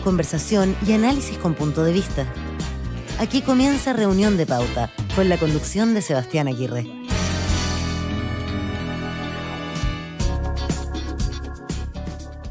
conversación y análisis con punto de vista. Aquí comienza Reunión de Pauta, con la conducción de Sebastián Aguirre.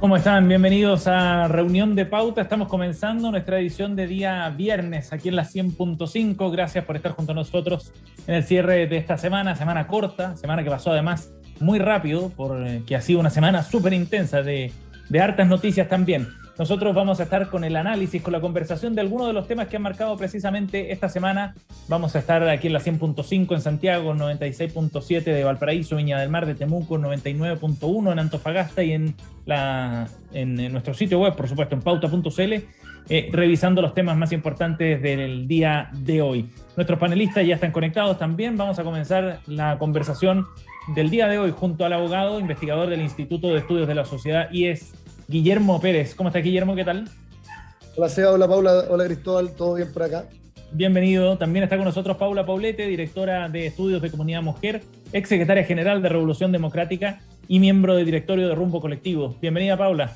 ¿Cómo están? Bienvenidos a Reunión de Pauta. Estamos comenzando nuestra edición de día viernes aquí en la 100.5. Gracias por estar junto a nosotros en el cierre de esta semana corta, semana que pasó además muy rápido, porque ha sido una semana súper intensa de hartas noticias también. Nosotros vamos a estar con el análisis, con la conversación de algunos de los temas que han marcado precisamente esta semana. Vamos a estar aquí en la 100.5 en Santiago, 96.7 de Valparaíso, Viña del Mar, de Temuco, 99.1 en Antofagasta y en nuestro sitio web, por supuesto, en pauta.cl, revisando los temas más importantes del día de hoy. Nuestros panelistas ya están conectados también. Vamos a comenzar la conversación del día de hoy junto al abogado, investigador del Instituto de Estudios de la Sociedad IES, Guillermo Pérez. ¿Cómo está, Guillermo? ¿Qué tal? Hola, Seba. Hola, Paula. Hola, Cristóbal. ¿Todo bien por acá? Bienvenido. También está con nosotros Paula Paulete, directora de Estudios de Comunidad Mujer, ex secretaria general de Revolución Democrática y miembro del directorio de Rumbo Colectivo. Bienvenida, Paula.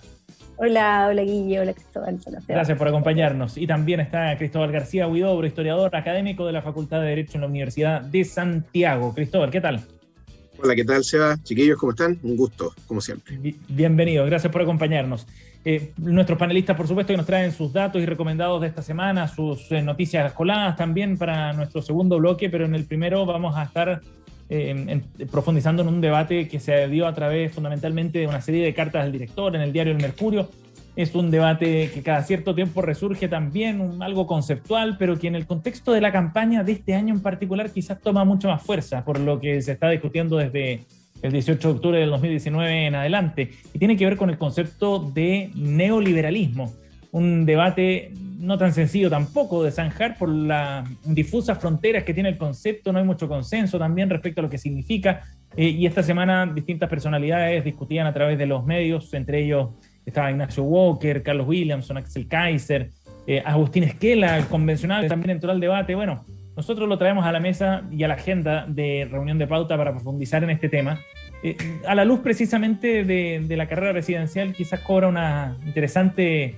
Hola Guille. Hola, Cristóbal. Gracias por acompañarnos. Y también está Cristóbal García Huidobro, historiador académico de la Facultad de Derecho en la Universidad de Santiago. Cristóbal, ¿qué tal? Hola, ¿qué tal, Seba? Chiquillos, ¿cómo están? Un gusto, como siempre. Bienvenidos, gracias por acompañarnos. Nuestros panelistas, por supuesto, que nos traen sus datos y recomendados de esta semana, sus noticias coladas también para nuestro segundo bloque, pero en el primero vamos a estar profundizando en un debate que se dio a través fundamentalmente de una serie de cartas del director en el diario El Mercurio. Es un debate que cada cierto tiempo resurge también, algo conceptual, pero que en el contexto de la campaña de este año en particular quizás toma mucho más fuerza, por lo que se está discutiendo desde el 18 de octubre del 2019 en adelante. Y tiene que ver con el concepto de neoliberalismo. Un debate no tan sencillo tampoco de zanjar por las difusas fronteras que tiene el concepto. No hay mucho consenso también respecto a lo que significa. Y esta semana distintas personalidades discutían a través de los medios, entre ellos estaba Ignacio Walker, Carlos Williamson, Axel Kaiser, Agustín Esquela, el convencional, también entró al debate. Bueno, nosotros lo traemos a la mesa y a la agenda de Reunión de Pauta para profundizar en este tema. A la luz precisamente de la carrera presidencial, quizás cobra una interesante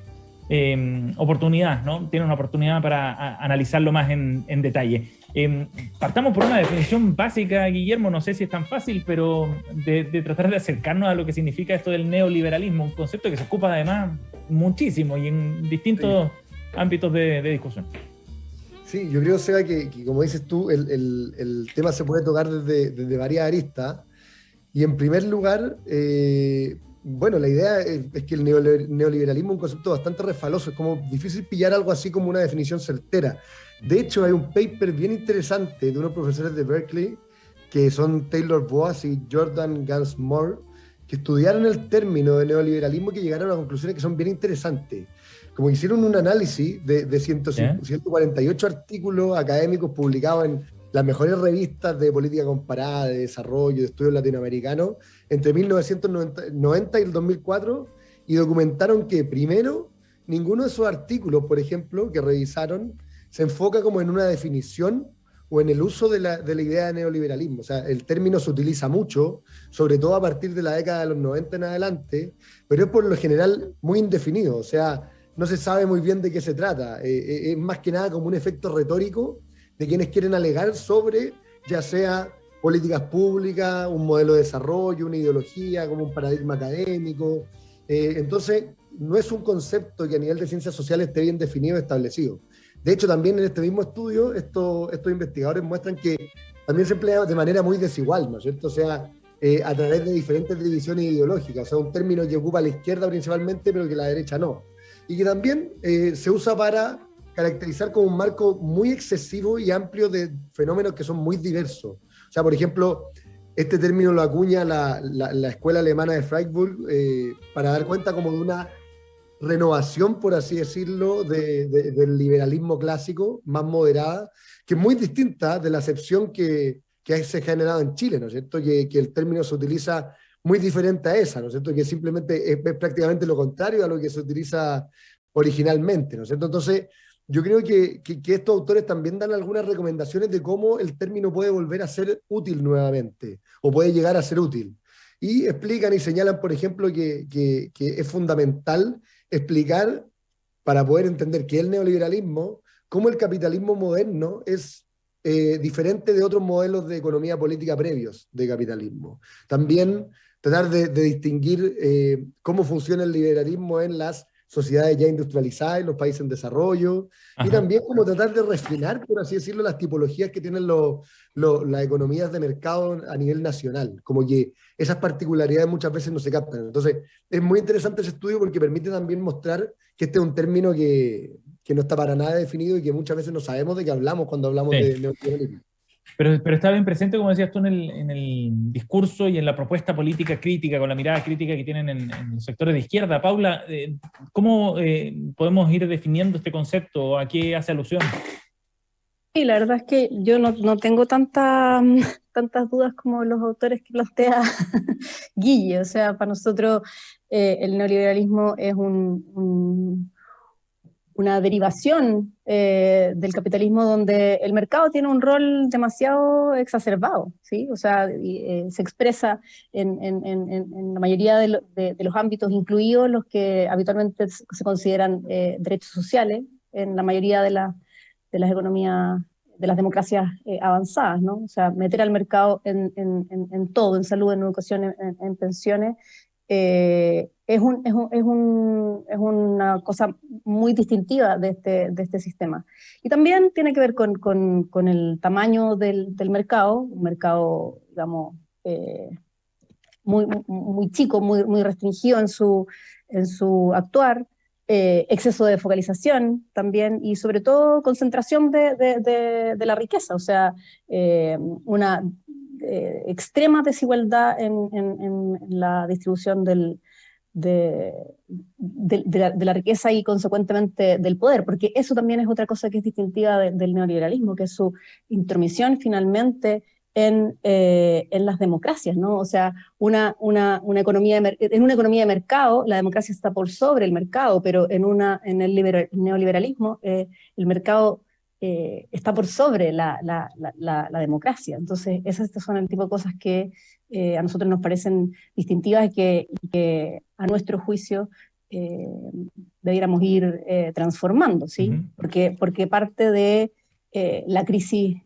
oportunidad, ¿no? Tiene una oportunidad para analizarlo más en detalle. Partamos por una definición básica, Guillermo, no sé si es tan fácil, pero de tratar de acercarnos a lo que significa esto del neoliberalismo, un concepto que se ocupa además muchísimo y en distintos ámbitos de discusión. Sí, yo creo, Seba, que como dices tú, el tema se puede tocar desde varias aristas. Y en primer lugar, bueno, la idea es que el neoliberalismo es un concepto bastante refaloso, es como difícil pillar algo así como una definición certera. De hecho, hay un paper bien interesante de unos profesores de Berkeley, que son Taylor Boas y Jordan Gansmore, que estudiaron el término de neoliberalismo y que llegaron a conclusiones que son bien interesantes. Como hicieron un análisis de 148 artículos académicos publicados en las mejores revistas de política comparada, de desarrollo, de estudios latinoamericanos, entre 1990 y el 2004, y documentaron que, primero, ninguno de esos artículos, por ejemplo, que revisaron, se enfoca como en una definición o en el uso de la idea de neoliberalismo. O sea, el término se utiliza mucho, sobre todo a partir de la década de los 90 en adelante, pero es por lo general muy indefinido. O sea, no se sabe muy bien de qué se trata. Es más que nada como un efecto retórico de quienes quieren alegar sobre, ya sea políticas públicas, un modelo de desarrollo, una ideología, como un paradigma académico. Entonces, no es un concepto que a nivel de ciencias sociales esté bien definido y establecido. De hecho, también en este mismo estudio, estos investigadores muestran que también se emplea de manera muy desigual, ¿no es cierto? O sea, a través de diferentes divisiones ideológicas. O sea, un término que ocupa la izquierda principalmente, pero que la derecha no. Y que también se usa para caracterizar como un marco muy excesivo y amplio de fenómenos que son muy diversos. O sea, por ejemplo, este término lo acuña la escuela alemana de Freiburg para dar cuenta como de una renovación, por así decirlo, del liberalismo clásico, más moderada, que es muy distinta de la acepción que se ha generado en Chile, ¿no es cierto? Que el término se utiliza muy diferente a esa, ¿no es cierto? Que simplemente es prácticamente lo contrario a lo que se utiliza originalmente, ¿no es cierto? Entonces, yo creo que estos autores también dan algunas recomendaciones de cómo el término puede volver a ser útil nuevamente, o puede llegar a ser útil. Y explican y señalan, por ejemplo, que es fundamental explicar para poder entender qué es el neoliberalismo, cómo el capitalismo moderno es diferente de otros modelos de economía política previos de capitalismo. También tratar de distinguir cómo funciona el liberalismo en las sociedades ya industrializadas, en los países en desarrollo, y Ajá. también como tratar de refinar, por así decirlo, las tipologías que tienen las economías de mercado a nivel nacional, como que esas particularidades muchas veces no se captan. Entonces, es muy interesante ese estudio porque permite también mostrar que este es un término que no está para nada definido y que muchas veces no sabemos de qué hablamos cuando hablamos Sí. de neoliberalismo. Pero está bien presente, como decías tú, en el discurso y en la propuesta política crítica, con la mirada crítica que tienen en los sectores de izquierda. Paula, ¿cómo podemos ir definiendo este concepto? ¿A qué hace alusión? Sí, la verdad es que yo no tengo tantas dudas como los autores que plantea Guille. O sea, para nosotros el neoliberalismo es una derivación del capitalismo donde el mercado tiene un rol demasiado exacerbado, ¿sí? O sea, se expresa en la mayoría de los ámbitos, incluidos los que habitualmente se consideran derechos sociales, en la mayoría de las economías, de las democracias avanzadas, ¿no? O sea, meter al mercado en todo, en salud, en educación, en pensiones, es una cosa muy distintiva de este sistema. Y también tiene que ver con el tamaño del mercado, un mercado, digamos, muy chico, muy restringido en su actuar, exceso de focalización también, y sobre todo concentración de la riqueza, o sea, una extrema desigualdad en la distribución de la riqueza y consecuentemente del poder, porque eso también es otra cosa que es distintiva del neoliberalismo, que es su intromisión finalmente en las democracias, ¿no? O sea, una economía en una economía de mercado, la democracia está por sobre el mercado, pero en el neoliberalismo el mercado está por sobre la democracia. Entonces, esas son el tipo de cosas que a nosotros nos parecen distintivas y que a nuestro juicio debiéramos ir transformando, ¿sí? Porque parte de la crisis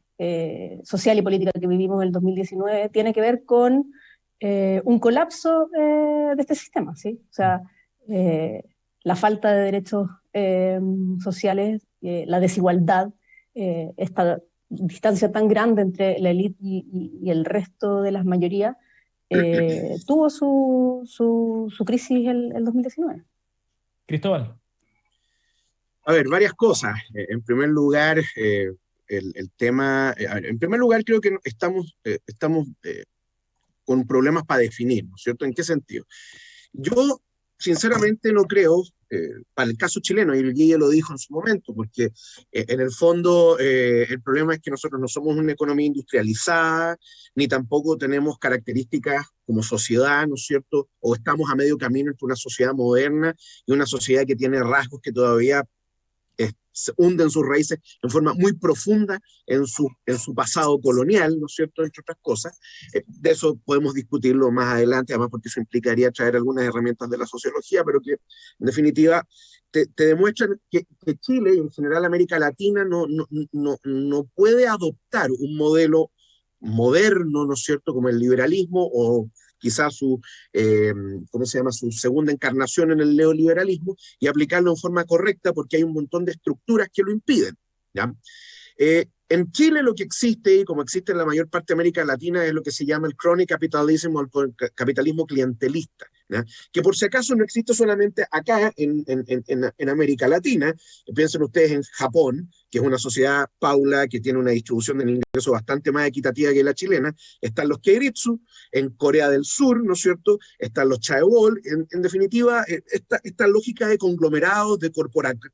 social y política que vivimos en el 2019 tiene que ver con un colapso de este sistema, ¿sí? O sea, la falta de derechos sociales, la desigualdad, esta distancia tan grande entre la élite y el resto de las mayorías, tuvo su crisis el 2019. Cristóbal. A ver, varias cosas. En primer lugar, el tema, en primer lugar creo que estamos con problemas para definir, ¿no es cierto? ¿En qué sentido? Yo, sinceramente, no creo, para el caso chileno, y el Guille lo dijo en su momento, porque en el fondo el problema es que nosotros no somos una economía industrializada, ni tampoco tenemos características como sociedad, ¿no es cierto? O estamos a medio camino entre una sociedad moderna y una sociedad que tiene rasgos que todavía hunden sus raíces en forma muy profunda en su pasado colonial, ¿no es cierto?, entre otras cosas. De eso podemos discutirlo más adelante, además porque eso implicaría traer algunas herramientas de la sociología, pero que en definitiva te demuestran que Chile y en general América Latina no puede adoptar un modelo moderno, ¿no es cierto?, como el liberalismo o quizás ¿cómo se llama?, su segunda encarnación en el neoliberalismo y aplicarlo en forma correcta porque hay un montón de estructuras que lo impiden, ¿ya? En Chile lo que existe, y como existe en la mayor parte de América Latina, es lo que se llama el crony capitalism o el capitalismo clientelista, ¿ya? Que por si acaso no existe solamente acá en América Latina. Piensen ustedes en Japón, que es una sociedad, Paula, que tiene una distribución del ingreso bastante más equitativa que la chilena. Están los Keiritsu, en Corea del Sur, ¿no es cierto? Están los Chaebol. En definitiva, esta lógica de conglomerados, de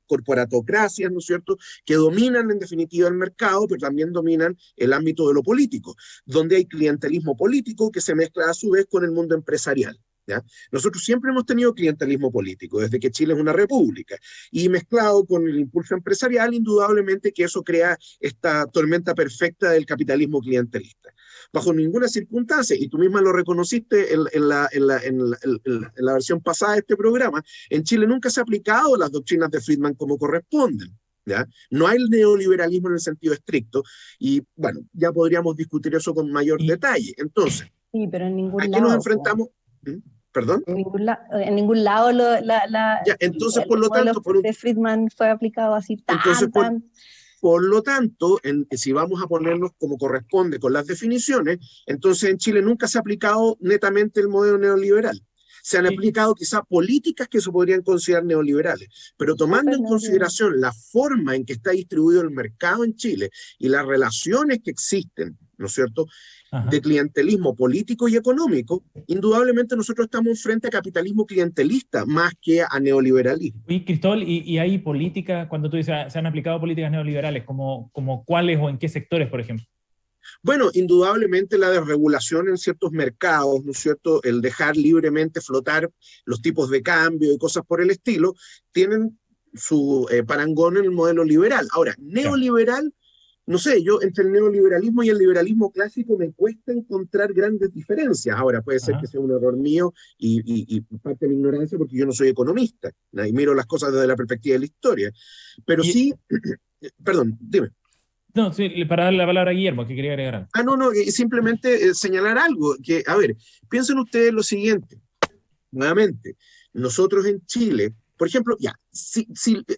corporatocracias, ¿no es cierto?, que dominan en definitiva el mercado, pero también dominan el ámbito de lo político, donde hay clientelismo político que se mezcla a su vez con el mundo empresarial, ¿ya? Nosotros siempre hemos tenido clientelismo político, desde que Chile es una república, y mezclado con el impulso empresarial, indudablemente que eso crea esta tormenta perfecta del capitalismo clientelista. bajo ninguna circunstancia, y tú misma lo reconociste en la versión pasada de este programa, en Chile nunca se ha aplicado las doctrinas de Friedman como corresponden. ¿Ya? No hay neoliberalismo en el sentido estricto, y bueno, ya podríamos discutir eso con mayor detalle. Entonces, sí, pero en ningún aquí lado, nos enfrentamos... ¿Perdón? En ningún lado Ya, entonces, por el lo modelo tanto, de Friedman fue aplicado así tan. Por lo tanto, si vamos a ponernos como corresponde con las definiciones, entonces en Chile nunca se ha aplicado netamente el modelo neoliberal. Se han aplicado quizá políticas que se podrían considerar neoliberales, pero tomando en consideración la forma en que está distribuido el mercado en Chile y las relaciones que existen, ¿no es cierto?, de clientelismo político y económico, indudablemente nosotros estamos frente a capitalismo clientelista más que a neoliberalismo. Y Cristóbal, ¿y hay políticas, cuando tú dices, se han aplicado políticas neoliberales, como cuáles o en qué sectores, por ejemplo? Bueno, indudablemente la desregulación en ciertos mercados, ¿no es cierto?, el dejar libremente flotar los tipos de cambio y cosas por el estilo, tienen su parangón en el modelo liberal. Ahora, neoliberal, no sé, yo entre el neoliberalismo y el liberalismo clásico me cuesta encontrar grandes diferencias. Ahora, puede ser que sea un error mío y parte de mi ignorancia porque yo no soy economista, ¿no? Y miro las cosas desde la perspectiva de la historia. Pero sí, perdón, dime. No, sí, para darle la palabra a Guillermo, que quería agregar algo. No, simplemente señalar algo, que, a ver, piensen ustedes lo siguiente, nuevamente, nosotros en Chile, por ejemplo, ya, si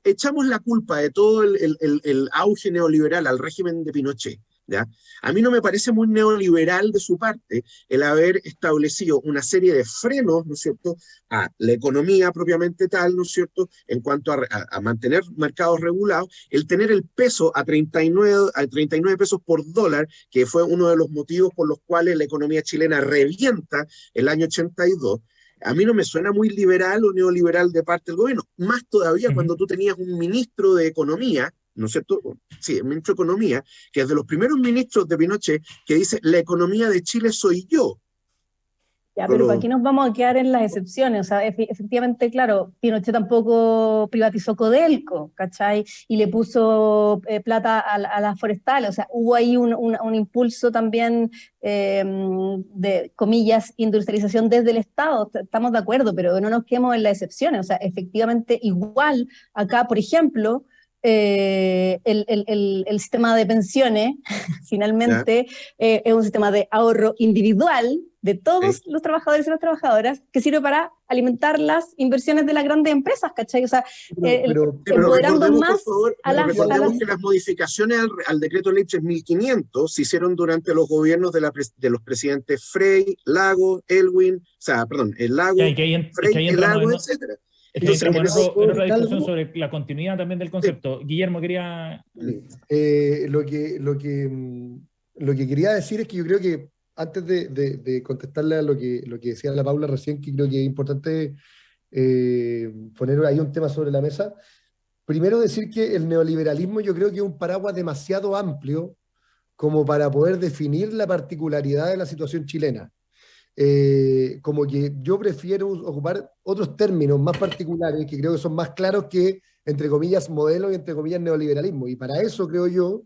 echamos la culpa de todo el auge neoliberal al régimen de Pinochet, ¿ya? A mí no me parece muy neoliberal de su parte el haber establecido una serie de frenos, ¿no es cierto?, a la economía propiamente tal, ¿no es cierto?, en cuanto a mantener mercados regulados, el tener el peso a 39 pesos por dólar, que fue uno de los motivos por los cuales la economía chilena revienta el año 82. A mí no me suena muy liberal o neoliberal de parte del gobierno, más todavía cuando tú tenías un ministro de Economía, ¿no es cierto? Sí, el ministro de Economía, que es de los primeros ministros de Pinochet, que dice, la economía de Chile soy yo. Ya, pero ¿para qué nos vamos a quedar en las excepciones? O sea, efectivamente, claro, Pinochet tampoco privatizó Codelco, ¿cachai? Y le puso plata a las forestales. O sea, hubo ahí un impulso también de, comillas, industrialización desde el Estado. Estamos de acuerdo, pero no nos quedemos en las excepciones. O sea, efectivamente, igual acá, por ejemplo, el sistema de pensiones, finalmente, es un sistema de ahorro individual de todos los trabajadores y las trabajadoras que sirve para alimentar las inversiones de las grandes empresas, ¿cachai? O sea, empoderando más a las... Recordemos que las modificaciones al decreto ley 3500 se hicieron durante los gobiernos de los presidentes Frey, Lago, Elwin, o sea, perdón, el Lago, Frey, el Lago, etcétera. Entonces, otra discusión sobre la continuidad también del concepto. Sí. Guillermo quería... Lo que quería decir es que yo creo que antes de contestarle a lo que decía la Paula recién, que creo que es importante poner ahí un tema sobre la mesa, primero decir que el neoliberalismo yo creo que es un paraguas demasiado amplio como para poder definir la particularidad de la situación chilena. Como que yo prefiero ocupar otros términos más particulares que creo que son más claros que, entre comillas, modelo y entre comillas neoliberalismo. Y para eso, creo yo,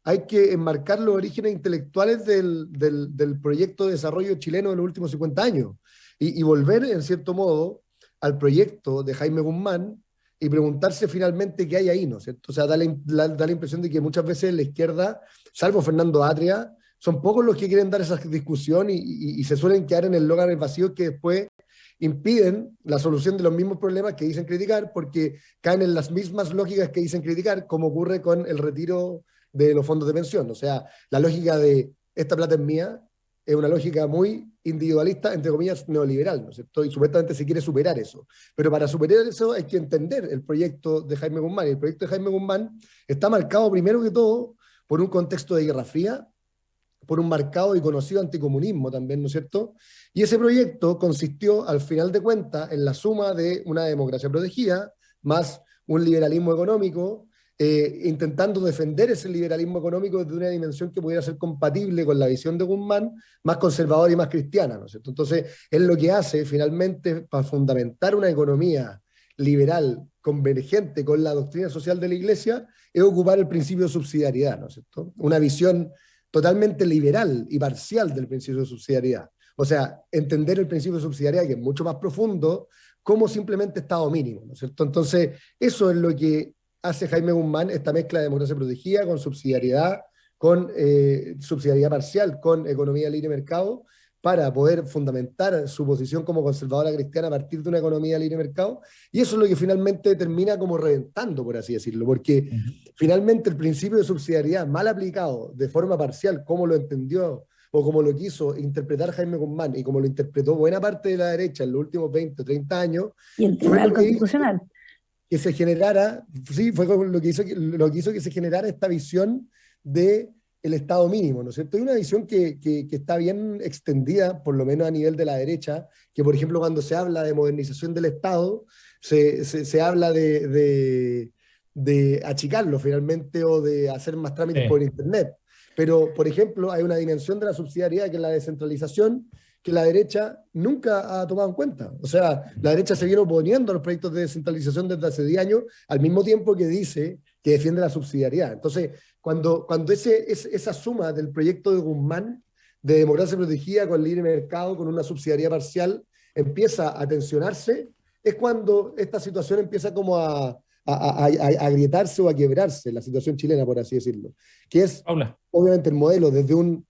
hay que enmarcar los orígenes intelectuales del proyecto de desarrollo chileno en los últimos 50 años y volver, en cierto modo, al proyecto de Jaime Guzmán y preguntarse finalmente qué hay ahí, ¿no es cierto? O sea, da la impresión de que muchas veces la izquierda, salvo Fernando Atria, son pocos los que quieren dar esa discusión y se suelen quedar en el lugar vacío que después impiden la solución de los mismos problemas que dicen criticar porque caen en las mismas lógicas que dicen criticar, como ocurre con el retiro de los fondos de pensión. O sea, la lógica de esta plata es mía es una lógica muy individualista, entre comillas, neoliberal, ¿no es cierto? Y supuestamente se quiere superar eso. Pero para superar eso hay que entender el proyecto de Jaime Guzmán. Y el proyecto de Jaime Guzmán está marcado primero que todo por un contexto de Guerra Fría, por un marcado y conocido anticomunismo también, ¿no es cierto? Y ese proyecto consistió, al final de cuentas, en la suma de una democracia protegida, más un liberalismo económico, intentando defender ese liberalismo económico desde una dimensión que pudiera ser compatible con la visión de Guzmán, más conservadora y más cristiana, ¿no es cierto? Entonces, él lo que hace, finalmente, para fundamentar una economía liberal, convergente con la doctrina social de la Iglesia, es ocupar el principio de subsidiariedad, ¿no es cierto? Una visión totalmente liberal y parcial del principio de subsidiariedad. O sea, entender el principio de subsidiariedad, que es mucho más profundo, como simplemente Estado mínimo, ¿no es cierto? Entonces, eso es lo que hace Jaime Guzmán, esta mezcla de democracia protegida con subsidiariedad parcial, con economía de libre mercado, para poder fundamentar su posición como conservadora cristiana a partir de una economía de libre mercado, y eso es lo que finalmente termina como reventando, por así decirlo, porque finalmente el principio de subsidiariedad mal aplicado de forma parcial, como lo entendió o como lo quiso interpretar Jaime Guzmán y como lo interpretó buena parte de la derecha en los últimos 20 o 30 años, Y el fue Tribunal lo que hizo Constitucional. que se generara, sí, fue lo que hizo que se generara esta visión de el Estado mínimo, ¿no es cierto? Hay una visión que está bien extendida, por lo menos a nivel de la derecha, que por ejemplo cuando se habla de modernización del Estado, se habla de achicarlo finalmente o de hacer más trámites por Internet. Pero, por ejemplo, hay una dimensión de la subsidiariedad que es la descentralización, que la derecha nunca ha tomado en cuenta. O sea, la derecha se viene oponiendo a los proyectos de descentralización desde hace 10 años, al mismo tiempo que dice que defiende la subsidiariedad. Entonces, cuando esa suma del proyecto de Guzmán, de democracia protegida con libre mercado, con una subsidiariedad parcial, empieza a tensionarse, es cuando esta situación empieza como a agrietarse o a quebrarse, la situación chilena, por así decirlo, que es obviamente el modelo desde un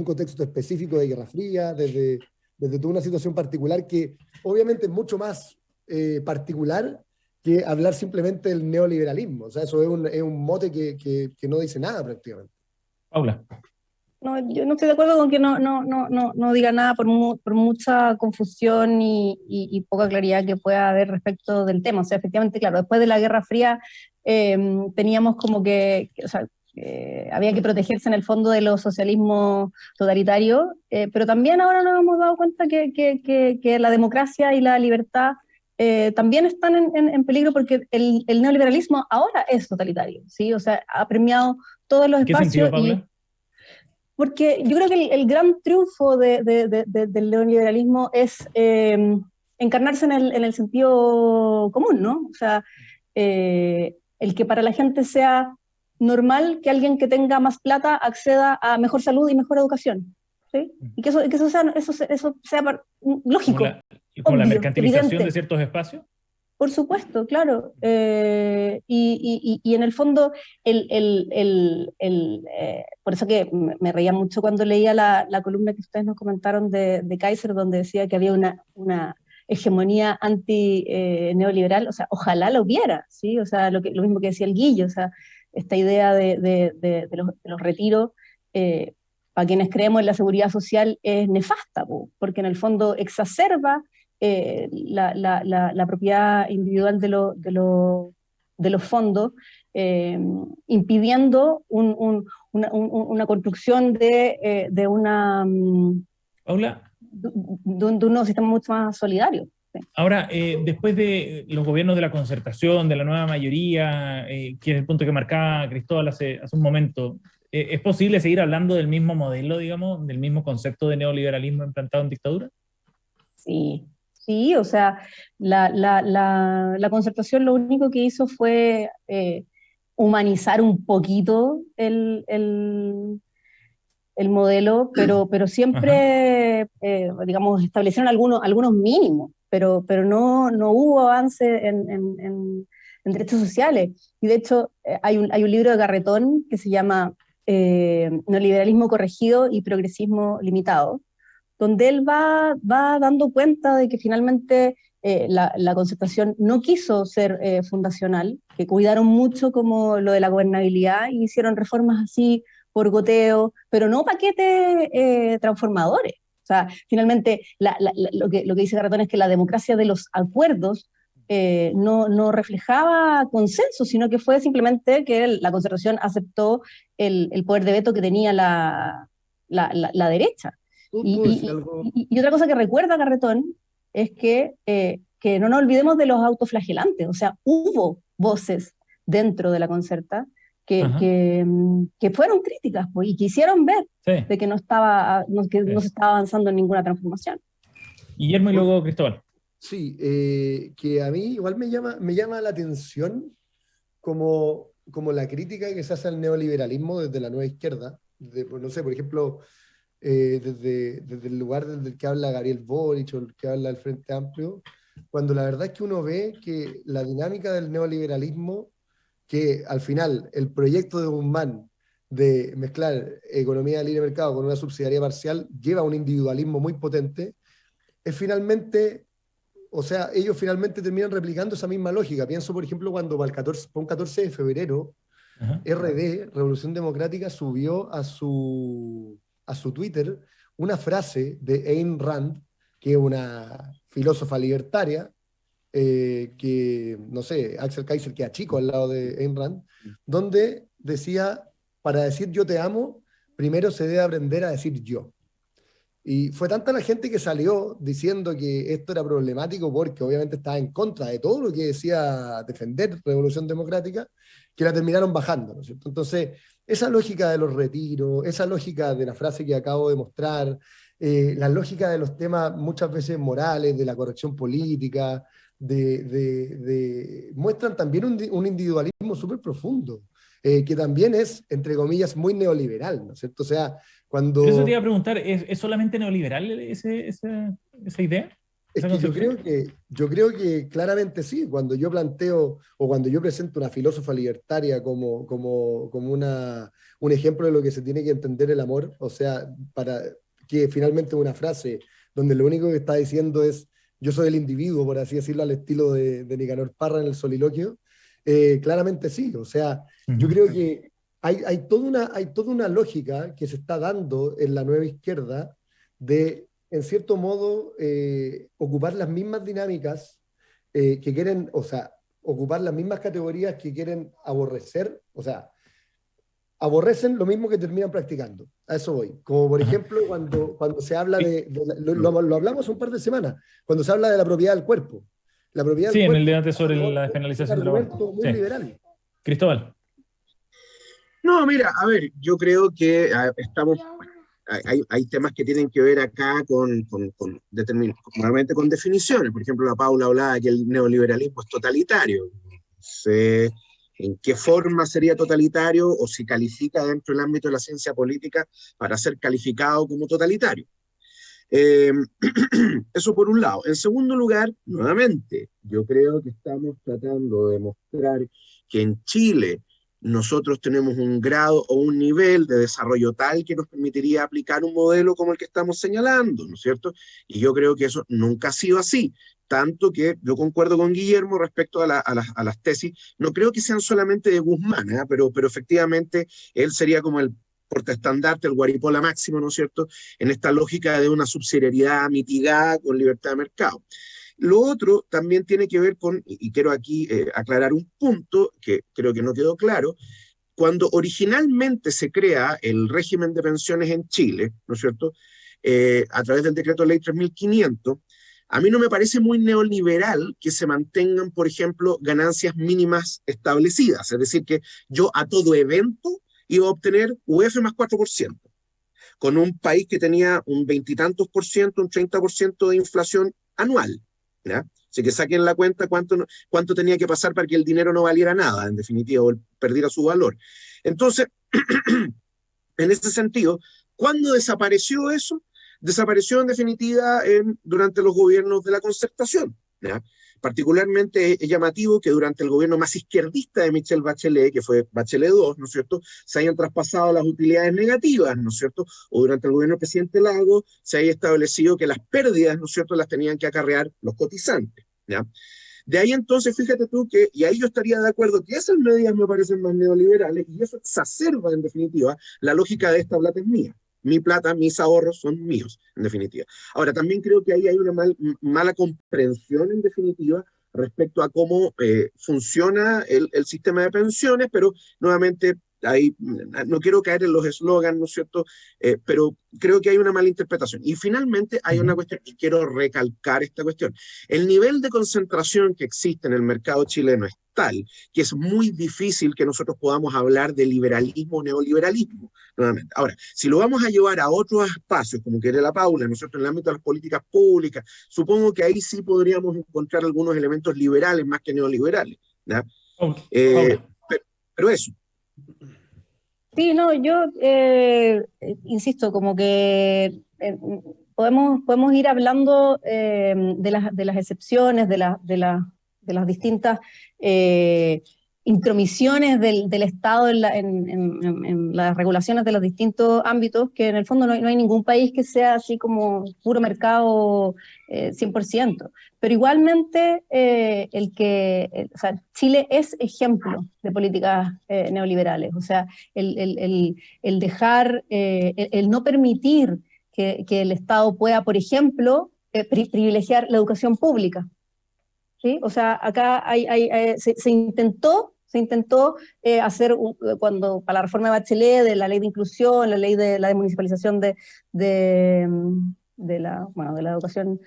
contexto específico de Guerra Fría, desde toda una situación particular que obviamente es mucho más particular que hablar simplemente del neoliberalismo. O sea, eso es un mote que no dice nada prácticamente. Paula. No, yo no estoy de acuerdo con que no diga nada por mucha confusión y poca claridad que pueda haber respecto del tema. O sea, efectivamente, claro, después de la Guerra Fría teníamos como o sea, había que protegerse en el fondo de los socialismos totalitarios, pero también ahora nos hemos dado cuenta que la democracia y la libertad también están en peligro porque el neoliberalismo ahora es totalitario, ¿sí? O sea, ha premiado todos los espacios. ¿Qué sentido, Paula? Porque yo creo que el gran triunfo del neoliberalismo es encarnarse en el sentido común, ¿no? O sea, el que para la gente sea normal que alguien que tenga más plata acceda a mejor salud y mejor educación, ¿sí? Y que eso sea lógico. ¿Como la obvio, mercantilización evidente. de ciertos espacios? Por supuesto, claro. Y en el fondo, por eso que me reía mucho cuando leía la columna que ustedes nos comentaron de Kaiser, donde decía que había una hegemonía anti-neoliberal. O sea, ojalá lo hubiera, ¿sí? O sea, lo mismo que decía el Guillo, o sea, esta idea de los retiros, para quienes creemos en la seguridad social, es nefasta, porque en el fondo exacerba la propiedad individual de los fondos, impidiendo una construcción de Paula, un nuevo sistema mucho más solidario. Sí. Ahora, después de los gobiernos de la concertación, de la nueva mayoría, que es el punto que marcaba Cristóbal hace un momento, ¿es posible seguir hablando del mismo modelo, digamos, del mismo concepto de neoliberalismo implantado en dictadura? Sí. Sí, o sea, la concertación lo único que hizo fue humanizar un poquito el modelo, pero siempre, digamos, establecieron algunos mínimos, pero no hubo avance en derechos sociales. Y de hecho, hay un libro de Garretón que se llama Neoliberalismo corregido y progresismo limitado, donde él va dando cuenta de que finalmente la concertación no quiso ser fundacional, que cuidaron mucho como lo de la gobernabilidad y hicieron reformas así por goteo, pero no paquetes transformadores. O sea, finalmente lo que dice Garretón es que la democracia de los acuerdos no reflejaba consenso, sino que fue simplemente que la concertación aceptó el poder de veto que tenía la derecha. Y otra cosa que recuerda Garretón es que no nos olvidemos de los autoflagelantes. O sea, hubo voces dentro de la concerta que fueron críticas, pues, y quisieron ver de que no se estaba avanzando en ninguna transformación. Guillermo y luego Cristóbal. Sí, que a mí igual me llama la atención como la crítica que se hace al neoliberalismo desde la nueva izquierda, pues, no sé, por ejemplo, desde el lugar desde el que habla Gabriel Boric o el que habla el Frente Amplio, cuando la verdad es que uno ve que la dinámica del neoliberalismo, que al final el proyecto de Guzmán de mezclar economía de libre mercado con una subsidiariedad parcial lleva a un individualismo muy potente, es finalmente, o sea, ellos finalmente terminan replicando esa misma lógica. Pienso, por ejemplo, cuando para un 14 de febrero, Ajá. RD, Revolución Democrática, subió a su Twitter una frase de Ayn Rand, que es una filósofa libertaria, que, no sé, Axel Kaiser queda chico al lado de Ayn Rand, donde decía, para decir yo te amo, primero se debe aprender a decir yo. Y fue tanta la gente que salió diciendo que esto era problemático porque obviamente estaba en contra de todo lo que decía defender Revolución Democrática, que la terminaron bajando, ¿no es cierto? Entonces, esa lógica de los retiros, esa lógica de la frase que acabo de mostrar, la lógica de los temas muchas veces morales, de la corrección política, muestran también un individualismo súper profundo, que también es, entre comillas, muy neoliberal, ¿no es cierto? O sea, Pero eso te iba cuando... a preguntar, ¿es solamente neoliberal esa idea? Es ¿Esa que concepción? yo creo que claramente sí, cuando yo planteo o cuando yo presento una filósofa libertaria como un ejemplo de lo que se tiene que entender el amor, o sea, para que finalmente una frase donde lo único que está diciendo es yo soy el individuo, por así decirlo, al estilo de Nicanor Parra en el soliloquio, claramente sí, o sea, yo Ujú. creo que hay toda una lógica que se está dando en la nueva izquierda de en cierto modo, ocupar las mismas dinámicas que quieren, o sea, ocupar las mismas categorías que quieren aborrecer, o sea, aborrecen lo mismo que terminan practicando. A eso voy. Como por Ajá. ejemplo, cuando se habla Sí, lo hablamos hace un par de semanas, cuando se habla de la propiedad del cuerpo. La propiedad sí, del en el cuerpo debate sobre la es un despenalización del aborto. argumento muy Sí. liberal. Cristóbal. No, mira, a ver, yo creo que estamos, hay temas que tienen que ver acá normalmente con definiciones. Por ejemplo, la Paula hablaba que el neoliberalismo es totalitario. No sé en qué forma sería totalitario o si califica dentro del ámbito de la ciencia política para ser calificado como totalitario. Eh, Eso por un lado. En segundo lugar, nuevamente, yo creo que estamos tratando de mostrar que en Chile nosotros tenemos un grado o un nivel de desarrollo tal que nos permitiría aplicar un modelo como el que estamos señalando, ¿no es cierto? Y yo creo que eso nunca ha sido así. Tanto que yo concuerdo con Guillermo respecto a las tesis. No creo que sean solamente de Guzmán, ¿eh? Pero efectivamente él sería como el portaestandarte, el guaripola máximo, ¿no es cierto?, en esta lógica de una subsidiariedad mitigada con libertad de mercado. Lo otro también tiene que ver con, y quiero aquí aclarar un punto que creo que no quedó claro, cuando originalmente se crea el régimen de pensiones en Chile, ¿no es cierto?, a través del decreto ley 3500, a mí no me parece muy neoliberal que se mantengan, por ejemplo, ganancias mínimas establecidas, es decir, que yo a todo evento iba a obtener UF más 4%, con un país que tenía un veintitantos por ciento, un 30% de inflación anual. ¿Ya? Así que saquen la cuenta cuánto tenía que pasar para que el dinero no valiera nada, en definitiva, o perdiera su valor. Entonces, en ese sentido, ¿cuándo desapareció eso? Desapareció en definitiva durante los gobiernos de la Concertación. ¿Ya? Particularmente es llamativo que durante el gobierno más izquierdista de Michelle Bachelet, que fue Bachelet 2, ¿no es cierto?, se hayan traspasado las utilidades negativas, ¿no es cierto?, o durante el gobierno del presidente Lago se haya establecido que las pérdidas, ¿no es cierto?, las tenían que acarrear los cotizantes. ¿Ya? De ahí entonces, fíjate tú que, y ahí yo estaría de acuerdo que esas medidas me parecen más neoliberales y eso exacerba en definitiva la lógica de esta plata es mía. Mi plata, mis ahorros son míos, en definitiva. Ahora, también creo que ahí hay una mala comprensión, en definitiva, respecto a cómo funciona el sistema de pensiones, pero nuevamente ahí no quiero caer en los eslogans, ¿no es cierto? Pero creo que hay una mala interpretación. Y finalmente hay una Ujú. cuestión, y quiero recalcar esta cuestión. El nivel de concentración que existe en el mercado chileno es tal que es muy difícil que nosotros podamos hablar de liberalismo o neoliberalismo, nuevamente. Ahora, si lo vamos a llevar a otros espacios, como quiere la Paula, ¿no es cierto?, en el ámbito de las políticas públicas, supongo que ahí sí podríamos encontrar algunos elementos liberales más que neoliberales. ¿Ya? Paula. Eh, Paula. pero eso. Sí, no, yo insisto, como que podemos ir hablando de las excepciones, de las distintas intromisiones del Estado en las regulaciones de los distintos ámbitos, que en el fondo no hay ningún país que sea así como puro mercado 100%. Pero igualmente o sea, Chile es ejemplo de políticas neoliberales. O sea, el dejar, el no permitir que el Estado pueda, por ejemplo, privilegiar la educación pública. ¿Sí? O sea, acá se intentó hacer, para la reforma de Bachelet, de la ley de inclusión, la ley de la desmunicipalización de la educación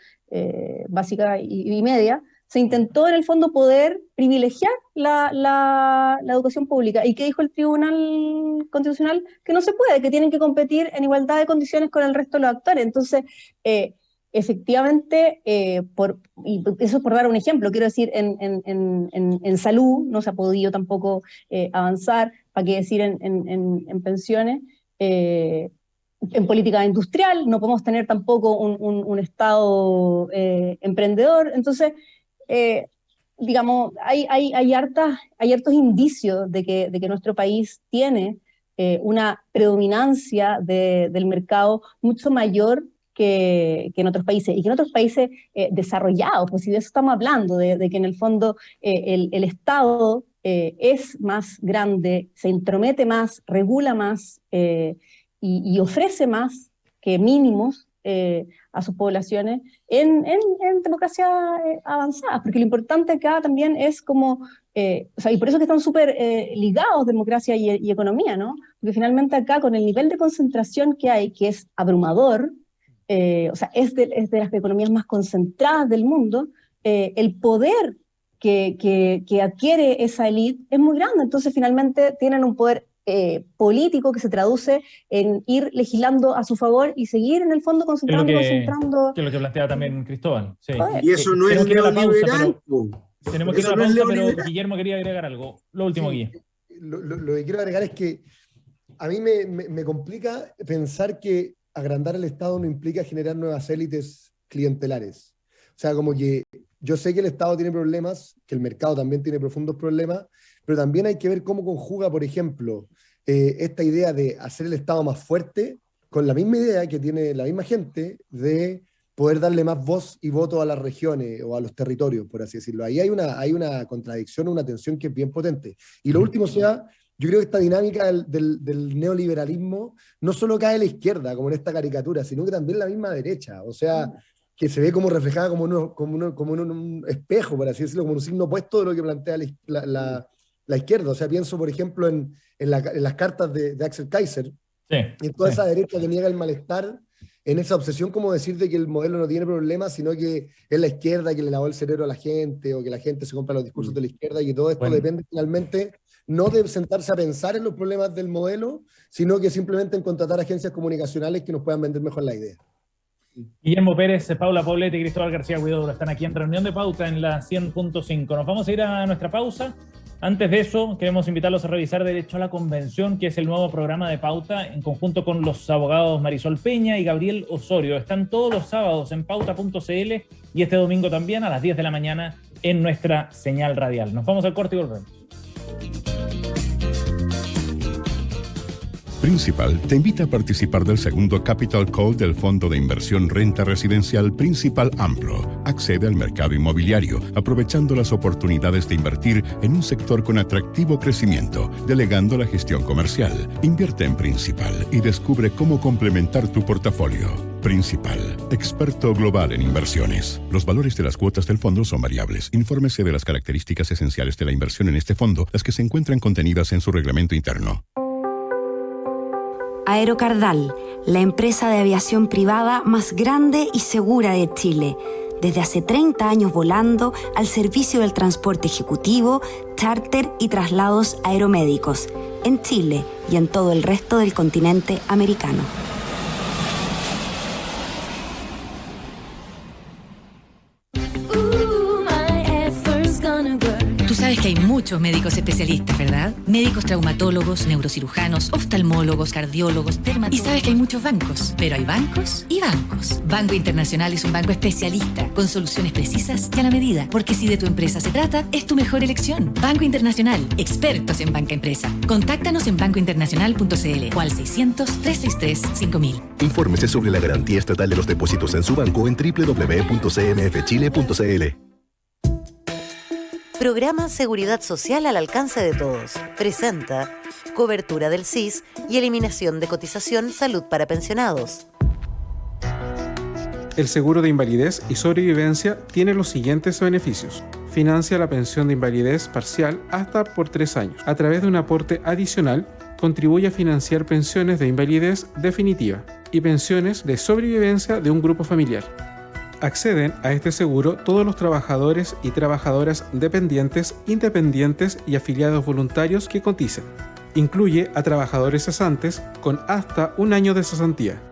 básica y media, se intentó en el fondo poder privilegiar la educación pública. ¿Y qué dijo el Tribunal Constitucional? Que no se puede, que tienen que competir en igualdad de condiciones con el resto de los actores. Entonces, efectivamente, y eso por dar un ejemplo, quiero decir, en salud no se ha podido tampoco avanzar, para qué decir en pensiones, en política industrial no podemos tener tampoco un Estado emprendedor. Entonces, digamos, hay hartos indicios de que nuestro país tiene una predominancia del mercado mucho mayor que en otros países, y que en otros países desarrollados, pues si de eso estamos hablando, de que en el fondo el Estado es más grande, se entromete más, regula más y ofrece más que mínimos a sus poblaciones en democracias avanzadas, porque lo importante acá también es como, o sea, y por eso que están súper ligados democracia y economía, ¿no? Porque finalmente acá con el nivel de concentración que hay, que es abrumador, o sea, es de las economías más concentradas del mundo, el poder que adquiere esa élite es muy grande. Entonces finalmente tienen un poder político que se traduce en ir legislando a su favor y seguir en el fondo concentrando. Que es lo que plantea también Cristóbal. Sí. Y eso no es neoliberal. Tenemos que ir a la pausa, pero Guillermo quería agregar algo. Lo último, sí, Guille. Lo que quiero agregar es que a mí me complica pensar que agrandar el Estado no implica generar nuevas élites clientelares. O sea, como que yo sé que el Estado tiene problemas, que el mercado también tiene profundos problemas, pero también hay que ver cómo conjuga, por ejemplo, esta idea de hacer el Estado más fuerte con la misma idea que tiene la misma gente de poder darle más voz y voto a las regiones o a los territorios, por así decirlo. Ahí hay una contradicción, una tensión que es bien potente. Y lo último sea, yo creo que esta dinámica del neoliberalismo no solo cae a la izquierda, como en esta caricatura, sino que también la misma derecha. O sea, que se ve como reflejada como en un espejo, por así decirlo, como un signo opuesto de lo que plantea la izquierda. O sea, pienso, por ejemplo, en las cartas de Axel Kaiser, y en toda esa derecha que niega el malestar, en esa obsesión como decir de que el modelo no tiene problemas, sino que es la izquierda que le lavó el cerebro a la gente, o que la gente se compra los discursos de la izquierda, y que todo esto depende finalmente no de sentarse a pensar en los problemas del modelo, sino que simplemente en contratar agencias comunicacionales que nos puedan vender mejor la idea. Guillermo Pérez, Paula Poblete y Cristóbal García Huidobro están aquí en Reunión de Pauta en la 100.5. Nos vamos a ir a nuestra pausa. Antes de eso, queremos invitarlos a revisar Derecho a la Convención, que es el nuevo programa de Pauta, en conjunto con los abogados Marisol Peña y Gabriel Osorio. Están todos los sábados en pauta.cl y este domingo también a las 10 de la mañana en nuestra señal radial. Nos vamos al corte y volvemos. Principal te invita a participar del segundo Capital Call del Fondo de Inversión Renta Residencial Principal Amplo. Accede al mercado inmobiliario, aprovechando las oportunidades de invertir en un sector con atractivo crecimiento, delegando la gestión comercial. Invierte en Principal y descubre cómo complementar tu portafolio. Principal, experto global en inversiones. Los valores de las cuotas del fondo son variables. Infórmese de las características esenciales de la inversión en este fondo, las que se encuentran contenidas en su reglamento interno. Aerocardal, la empresa de aviación privada más grande y segura de Chile. Desde hace 30 años volando al servicio del transporte ejecutivo, charter y traslados aeromédicos en Chile y en todo el resto del continente americano. que hay muchos médicos especialistas, ¿verdad? Médicos traumatólogos, neurocirujanos, oftalmólogos, cardiólogos, dermatólogos. Y sabes que hay muchos bancos, pero hay bancos y bancos. Banco Internacional es un banco especialista, con soluciones precisas y a la medida. Porque si de tu empresa se trata, es tu mejor elección. Banco Internacional, expertos en banca empresa. Contáctanos en bancointernacional.cl o al 600-363-5000. Infórmese sobre la garantía estatal de los depósitos en su banco en www.cmfchile.cl. Programa Seguridad Social al alcance de todos. Presenta cobertura del SIS y eliminación de cotización salud para pensionados. El seguro de invalidez y sobrevivencia tiene los siguientes beneficios. Financia la pensión de invalidez parcial hasta por 3 años. A través de un aporte adicional, contribuye a financiar pensiones de invalidez definitiva y pensiones de sobrevivencia de un grupo familiar. Acceden a este seguro todos los trabajadores y trabajadoras dependientes, independientes y afiliados voluntarios que coticen. Incluye a trabajadores cesantes con hasta un año de cesantía.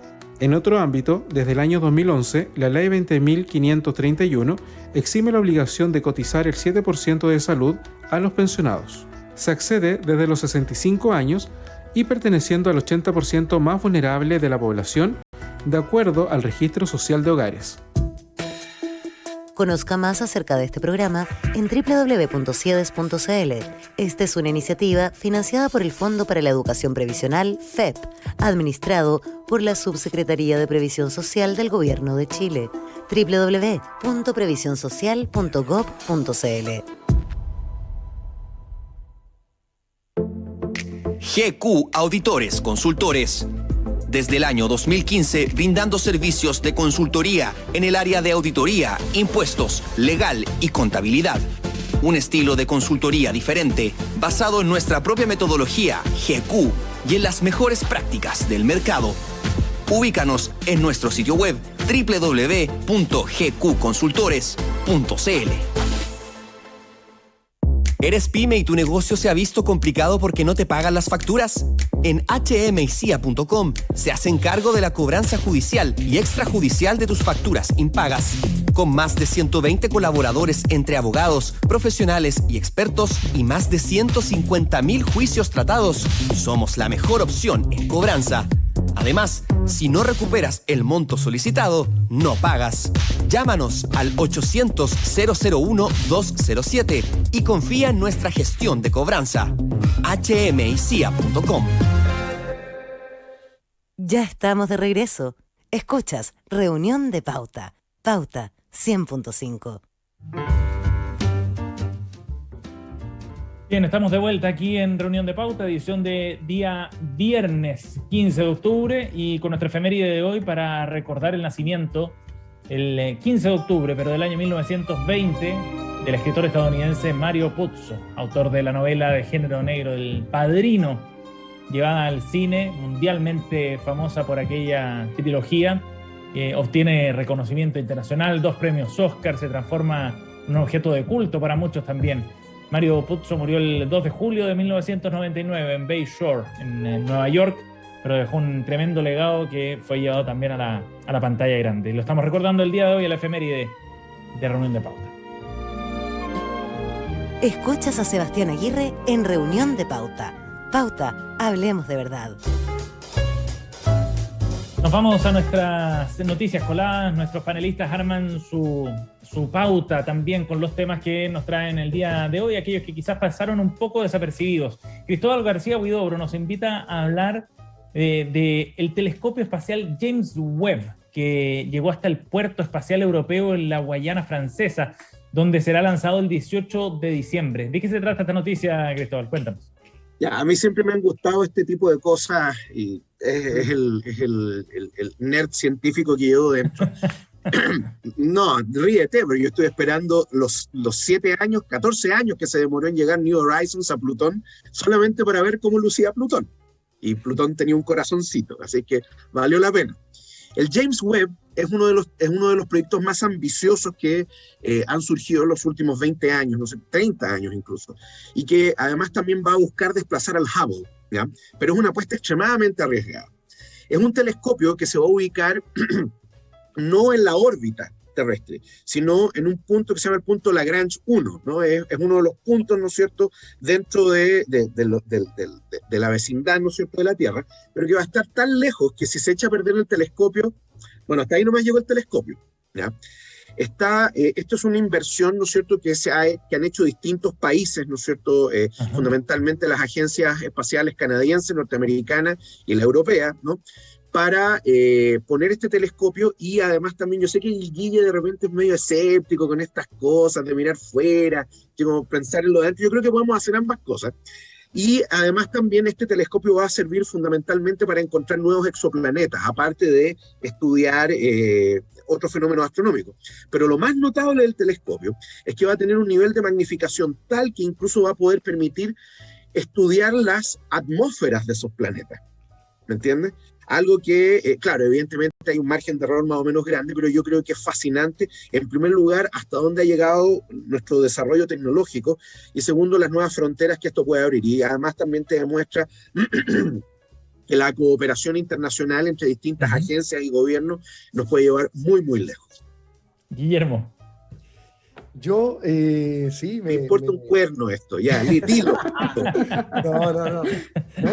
En otro ámbito, desde el año 2011, la Ley 20.531 exime la obligación de cotizar el 7% de salud a los pensionados. Se accede desde los 65 años y perteneciendo al 80% más vulnerable de la población, de acuerdo al Registro Social de Hogares. Conozca más acerca de este programa en www.ciedes.cl. Esta es una iniciativa financiada por el Fondo para la Educación Previsional, FEP, administrado por la Subsecretaría de Previsión Social del Gobierno de Chile. www.previsionsocial.gov.cl. GQ Auditores Consultores. Desde el año 2015, brindando servicios de consultoría en el área de auditoría, impuestos, legal y contabilidad. Un estilo de consultoría diferente, basado en nuestra propia metodología, GQ, y en las mejores prácticas del mercado. Ubícanos en nuestro sitio web www.gqconsultores.cl. ¿Eres pyme y tu negocio se ha visto complicado porque no te pagan las facturas? En hmicia.com se hacen cargo de la cobranza judicial y extrajudicial de tus facturas impagas. Con más de 120 colaboradores entre abogados, profesionales y expertos y más de 150.000 juicios tratados, somos la mejor opción en cobranza. Además, si no recuperas el monto solicitado, no pagas. Llámanos al 800-001-207 y confía en nuestra gestión de cobranza. hmicia.com. Ya estamos de regreso. Escuchas Reunión de Pauta. Pauta 100.5. Bien, estamos de vuelta aquí en Reunión de Pauta, edición de día viernes 15 de octubre y con nuestra efeméride de hoy para recordar el nacimiento, el 15 de octubre, pero del año 1920, del escritor estadounidense Mario Puzo, autor de la novela de género negro El Padrino, llevada al cine, mundialmente famosa por aquella trilogía, obtiene reconocimiento internacional, 2 premios Oscar, se transforma en un objeto de culto para muchos también. Mario Puzo murió el 2 de julio de 1999 en Bay Shore, en Nueva York, pero dejó un tremendo legado que fue llevado también a la pantalla grande. Y lo estamos recordando el día de hoy a la efeméride de Reunión de Pauta. Escuchas a Sebastián Aguirre en Reunión de Pauta. Pauta, hablemos de verdad. Nos vamos a nuestras noticias coladas. Nuestros panelistas arman su pauta también con los temas que nos traen el día de hoy, aquellos que quizás pasaron un poco desapercibidos. Cristóbal García Huidobro nos invita a hablar del telescopio espacial James Webb, que llegó hasta el puerto espacial europeo en la Guayana Francesa, donde será lanzado el 18 de diciembre. ¿De qué se trata esta noticia, Cristóbal? Cuéntanos. Ya, a mí siempre me han gustado este tipo de cosas y es el nerd científico que llevo dentro. No, ríete, pero yo estoy esperando los 7 años, 14 años que se demoró en llegar New Horizons a Plutón, solamente para ver cómo lucía Plutón. Y Plutón tenía un corazoncito, así que valió la pena. El James Webb es uno de los proyectos más ambiciosos que han surgido en los últimos 20 años, no sé, 30 años incluso, y que además también va a buscar desplazar al Hubble, ¿ya? Pero es una apuesta extremadamente arriesgada. Es un telescopio que se va a ubicar no en la órbita terrestre, sino en un punto que se llama el punto Lagrange 1, ¿no? Es uno de los puntos, ¿no es cierto?, dentro de la vecindad, ¿no es cierto?, de la Tierra, pero que va a estar tan lejos que si se echa a perder el telescopio, bueno, hasta ahí nomás llegó el telescopio, ¿ya? Esto es una inversión, ¿no es cierto?, que han hecho distintos países, ¿no es cierto?, fundamentalmente las agencias espaciales canadienses, norteamericanas y la europea, ¿no?, para poner este telescopio. Y además también yo sé que el Guille de repente es medio escéptico con estas cosas, de mirar fuera, que como pensar en lo de adentro. Yo creo que podemos hacer ambas cosas. Y además también este telescopio va a servir fundamentalmente para encontrar nuevos exoplanetas, aparte de estudiar otros fenómenos astronómicos. Pero lo más notable del telescopio es que va a tener un nivel de magnificación tal que incluso va a poder permitir estudiar las atmósferas de esos planetas. ¿Me entiendes? Algo que, claro, evidentemente hay un margen de error más o menos grande, pero yo creo que es fascinante, en primer lugar, hasta dónde ha llegado nuestro desarrollo tecnológico, y segundo, las nuevas fronteras que esto puede abrir. Y además también te demuestra que la cooperación internacional entre distintas agencias y gobiernos nos puede llevar muy, muy lejos. Guillermo. Yo, sí, me importa un cuerno esto, ya, dilo. No,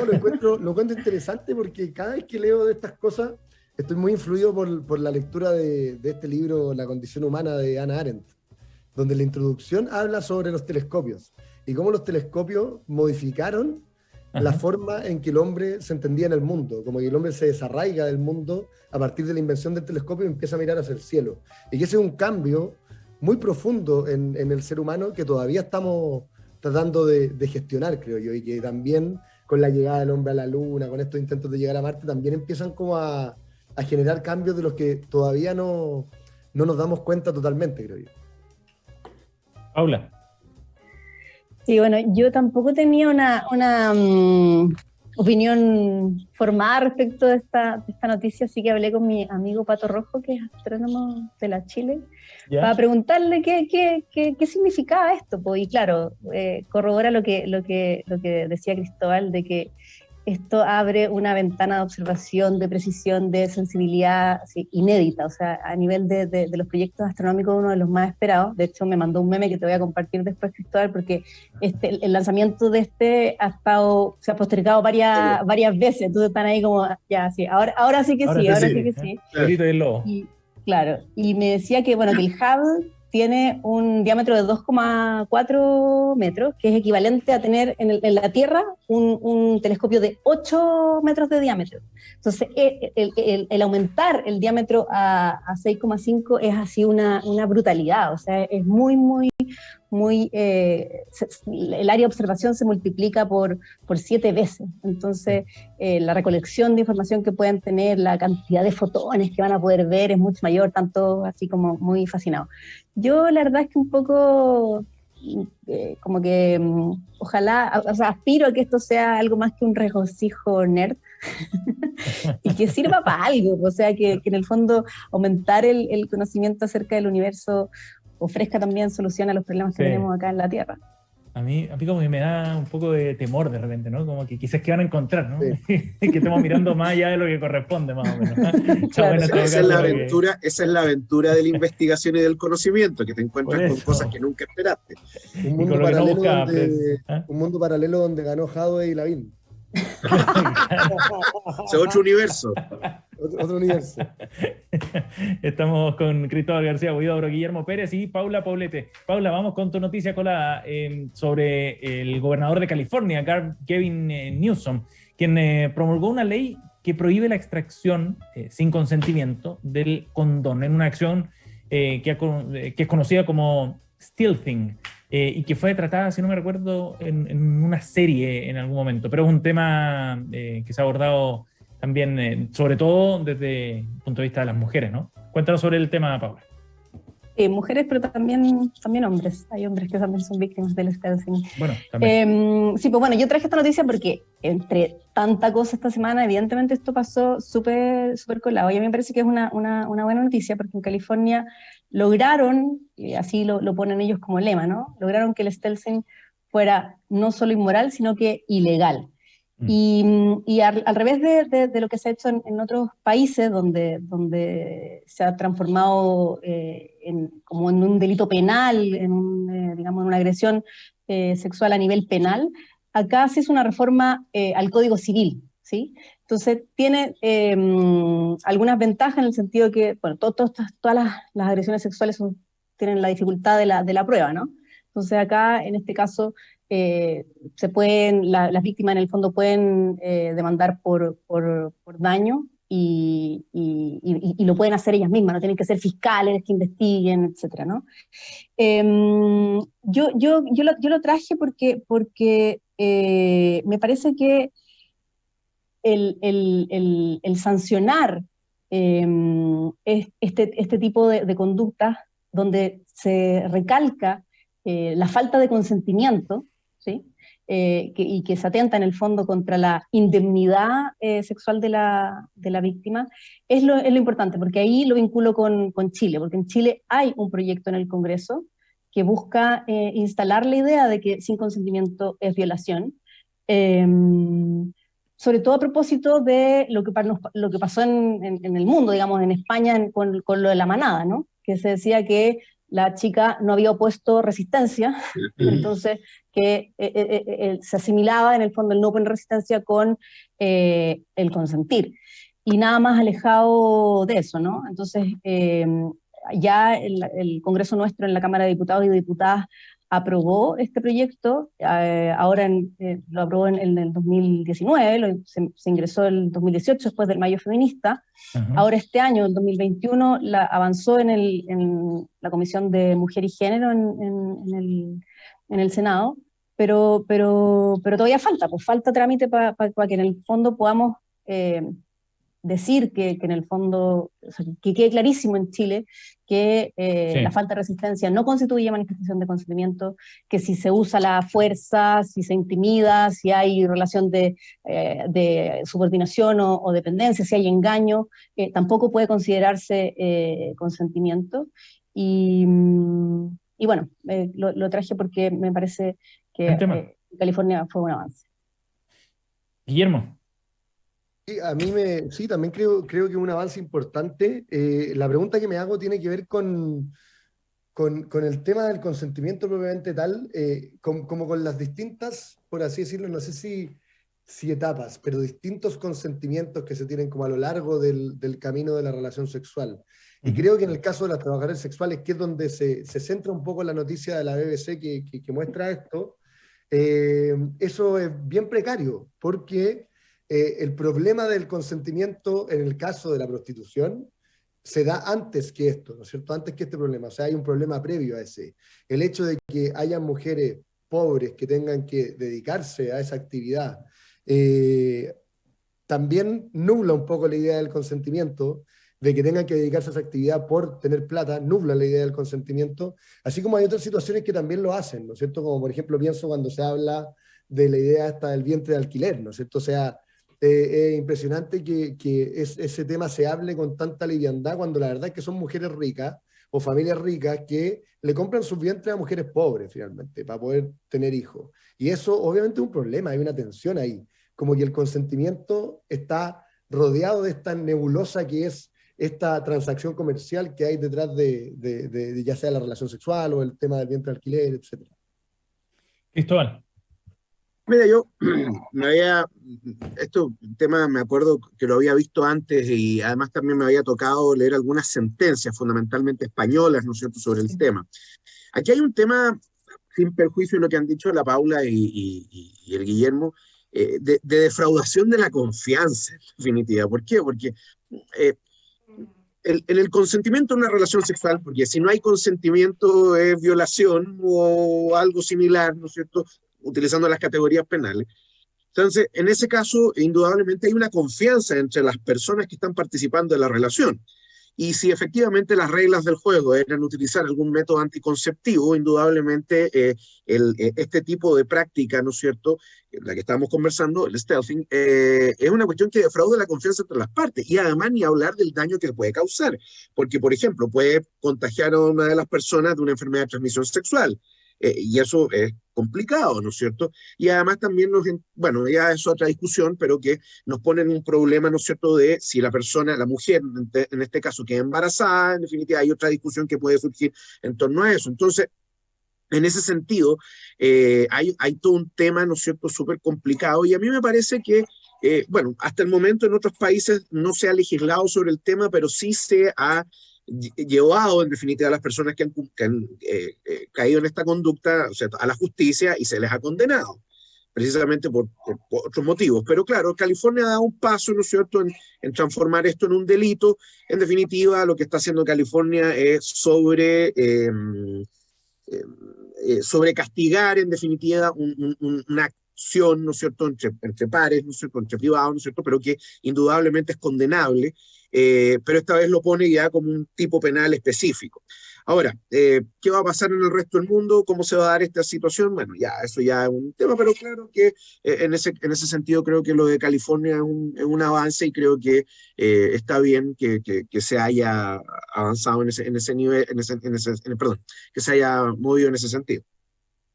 lo encuentro interesante porque cada vez que leo de estas cosas estoy muy influido por la lectura de este libro, La condición humana, de Hannah Arendt, donde la introducción habla sobre los telescopios y cómo los telescopios modificaron la forma en que el hombre se entendía en el mundo, como que el hombre se desarraiga del mundo a partir de la invención del telescopio y empieza a mirar hacia el cielo. Y que ese es un cambio muy profundo en el ser humano que todavía estamos tratando de gestionar, creo yo, y que también con la llegada del hombre a la luna, con estos intentos de llegar a Marte, también empiezan como a generar cambios de los que todavía no nos damos cuenta totalmente, creo yo. Paula. Sí, bueno, yo tampoco tenía una opinión formada respecto de esta noticia, así que hablé con mi amigo Pato Rojo, que es astrónomo de la Chile, para preguntarle qué significaba esto, pues, y claro, corrobora lo que decía Cristóbal, de que esto abre una ventana de observación, de precisión, de sensibilidad, sí, inédita, o sea, a nivel de los proyectos astronómicos, uno de los más esperados. De hecho, me mandó un meme que te voy a compartir después, Cristóbal, porque el lanzamiento de se ha postergado varias veces, entonces están ahí como, ya, sí, ahora sí que sí. Y, claro, y me decía que, bueno, que el Hubble tiene un diámetro de 2,4 metros, que es equivalente a tener en la Tierra un telescopio de 8 metros de diámetro. Entonces, el aumentar el diámetro a 6,5 es así una brutalidad, o sea, es muy el área de observación se multiplica por 7 veces. Entonces, la recolección de información que pueden tener, la cantidad de fotones que van a poder ver es mucho mayor, tanto así como muy fascinado. Yo la verdad es que un poco como que ojalá, o sea, aspiro a que esto sea algo más que un regocijo nerd y que sirva para algo, o sea, que en el fondo aumentar el conocimiento acerca del universo ofrezca también solución a los problemas que tenemos acá en la Tierra. A mí como que me da un poco de temor de repente, ¿no? Como que quizás que van a encontrar, ¿no? Sí. Que estemos mirando más allá de lo que corresponde, más o menos, ¿no? Claro, esa es la aventura de la investigación y del conocimiento, que te encuentras con cosas que nunca esperaste. Un mundo paralelo donde ganó Hadwe y Lavín. Es otro universo. Otro universo. Estamos con Cristóbal García Huidobro, Guillermo Pérez y Paula Poblete. Paula, vamos con tu noticia colada sobre el gobernador de California, Gavin Newsom, quien promulgó una ley que prohíbe la extracción sin consentimiento del condón en una acción que es conocida como stealthing. Y que fue tratada, si no me recuerdo, en una serie en algún momento, pero es un tema que se ha abordado también, sobre todo desde el punto de vista de las mujeres, ¿no? Cuéntanos sobre el tema, Paula. Mujeres, pero también hombres. Hay hombres que también son víctimas del stealthing. Bueno, también. Sí, pues bueno, yo traje esta noticia porque entre tanta cosa esta semana, evidentemente esto pasó súper colado. Y a mí me parece que es una buena noticia, porque en California lograron, y así lo ponen ellos como lema, ¿no? Lograron que el stealthing fuera no solo inmoral, sino que ilegal. Y al revés de lo que se ha hecho en otros países donde se ha transformado como en un delito penal, digamos, en una agresión sexual a nivel penal, acá se hizo una reforma al Código Civil, ¿sí? Entonces tiene algunas ventajas en el sentido de que, bueno, todas las agresiones sexuales tienen la dificultad de la prueba, ¿no? Entonces acá, en este caso, las víctimas en el fondo pueden demandar por daño y lo pueden hacer ellas mismas, no tienen que ser fiscales que investiguen, etcétera, ¿no? Yo lo traje porque me parece que el sancionar este tipo de conductas donde se recalca la falta de consentimiento, ¿sí? Y que se atenta en el fondo contra la indemnidad sexual de la víctima, es lo importante, porque ahí lo vinculo con Chile, porque en Chile hay un proyecto en el Congreso que busca instalar la idea de que sin consentimiento es violación, sobre todo a propósito de lo que pasó en el mundo, digamos, en España con lo de la manada, ¿no? Que se decía que la chica no había opuesto resistencia, entonces que se asimilaba en el fondo el no oponer resistencia con el consentir, y nada más alejado de eso, ¿no? Entonces ya el Congreso nuestro en la Cámara de Diputados y Diputadas aprobó este proyecto, ahora lo aprobó en el 2019, se ingresó en 2018 después del Mayo Feminista. Ahora este año, el 2021, avanzó en la Comisión de Mujer y Género en el Senado, pero todavía falta trámite para que en el fondo podamos decir que en el fondo, o sea, que quede clarísimo en Chile que la falta de resistencia no constituye manifestación de consentimiento, que si se usa la fuerza, si se intimida, si hay relación de subordinación o dependencia, si hay engaño, tampoco puede considerarse consentimiento. Y bueno, lo traje porque me parece que California fue un avance. Guillermo. Sí, sí, también creo que es un avance importante. La pregunta que me hago tiene que ver con el tema del consentimiento propiamente tal, como con las distintas, por así decirlo, no sé si etapas, pero distintos consentimientos que se tienen como a lo largo del camino de la relación sexual. Y creo que en el caso de las trabajadoras sexuales, que es donde se centra un poco la noticia de la BBC que muestra esto, eso es bien precario, porque el problema del consentimiento en el caso de la prostitución se da antes que esto, ¿no es cierto? Antes que este problema, o sea, hay un problema previo a ese. El hecho de que hayan mujeres pobres que tengan que dedicarse a esa actividad también nubla un poco la idea del consentimiento, de que tengan que dedicarse a esa actividad por tener plata, nubla la idea del consentimiento, así como hay otras situaciones que también lo hacen, ¿no es cierto? Como por ejemplo pienso cuando se habla de la idea esta del vientre de alquiler, ¿no es cierto? O sea, es impresionante que ese tema se hable con tanta liviandad cuando la verdad es que son mujeres ricas o familias ricas que le compran sus vientres a mujeres pobres finalmente para poder tener hijos. Y eso obviamente es un problema, hay una tensión ahí, como que el consentimiento está rodeado de esta nebulosa que es esta transacción comercial que hay detrás de ya sea la relación sexual o el tema del vientre de alquiler, etc. Cristóbal. Mira, yo tema me acuerdo que lo había visto antes y además también me había tocado leer algunas sentencias, fundamentalmente españolas, ¿no es cierto?, sobre el tema. Aquí hay un tema, sin perjuicio de lo que han dicho la Paula y el Guillermo, de defraudación de la confianza, en definitiva. ¿Por qué? Porque en el consentimiento de una relación sexual, porque si no hay consentimiento es violación o algo similar, ¿no es cierto?, utilizando las categorías penales. Entonces, en ese caso, indudablemente hay una confianza entre las personas que están participando de la relación. Y si efectivamente las reglas del juego eran utilizar algún método anticonceptivo, indudablemente este tipo de práctica, ¿no es cierto?, la que estábamos conversando, el stealthing, es una cuestión que defrauda la confianza entre las partes. Y además ni hablar del daño que puede causar. Porque, por ejemplo, puede contagiar a una de las personas de una enfermedad de transmisión sexual. Y eso es complicado, ¿no es cierto? Y además también bueno, ya es otra discusión, pero que nos ponen un problema, ¿no es cierto?, de si la persona, la mujer, en este caso, queda embarazada. En definitiva, hay otra discusión que puede surgir en torno a eso. Entonces, en ese sentido, hay todo un tema, ¿no es cierto?, súper complicado, y a mí me parece que, bueno, hasta el momento en otros países no se ha legislado sobre el tema, pero sí se ha llevado, en definitiva, a las personas que han caído en esta conducta, o sea, a la justicia, y se les ha condenado, precisamente por otros motivos. Pero claro, California ha dado un paso, ¿no es cierto?, en transformar esto en un delito. En definitiva, lo que está haciendo California es sobre castigar, en definitiva, una acción, ¿no es cierto?, entre pares, ¿no es cierto?, entre privados, ¿no es cierto?, pero que indudablemente es condenable, pero esta vez lo pone ya como un tipo penal específico. Ahora, ¿qué va a pasar en el resto del mundo? ¿Cómo se va a dar esta situación? Bueno, ya eso ya es un tema, pero claro que en ese sentido creo que lo de California es un avance, y creo que está bien que se haya avanzado en ese nivel, perdón, que se haya movido en ese sentido.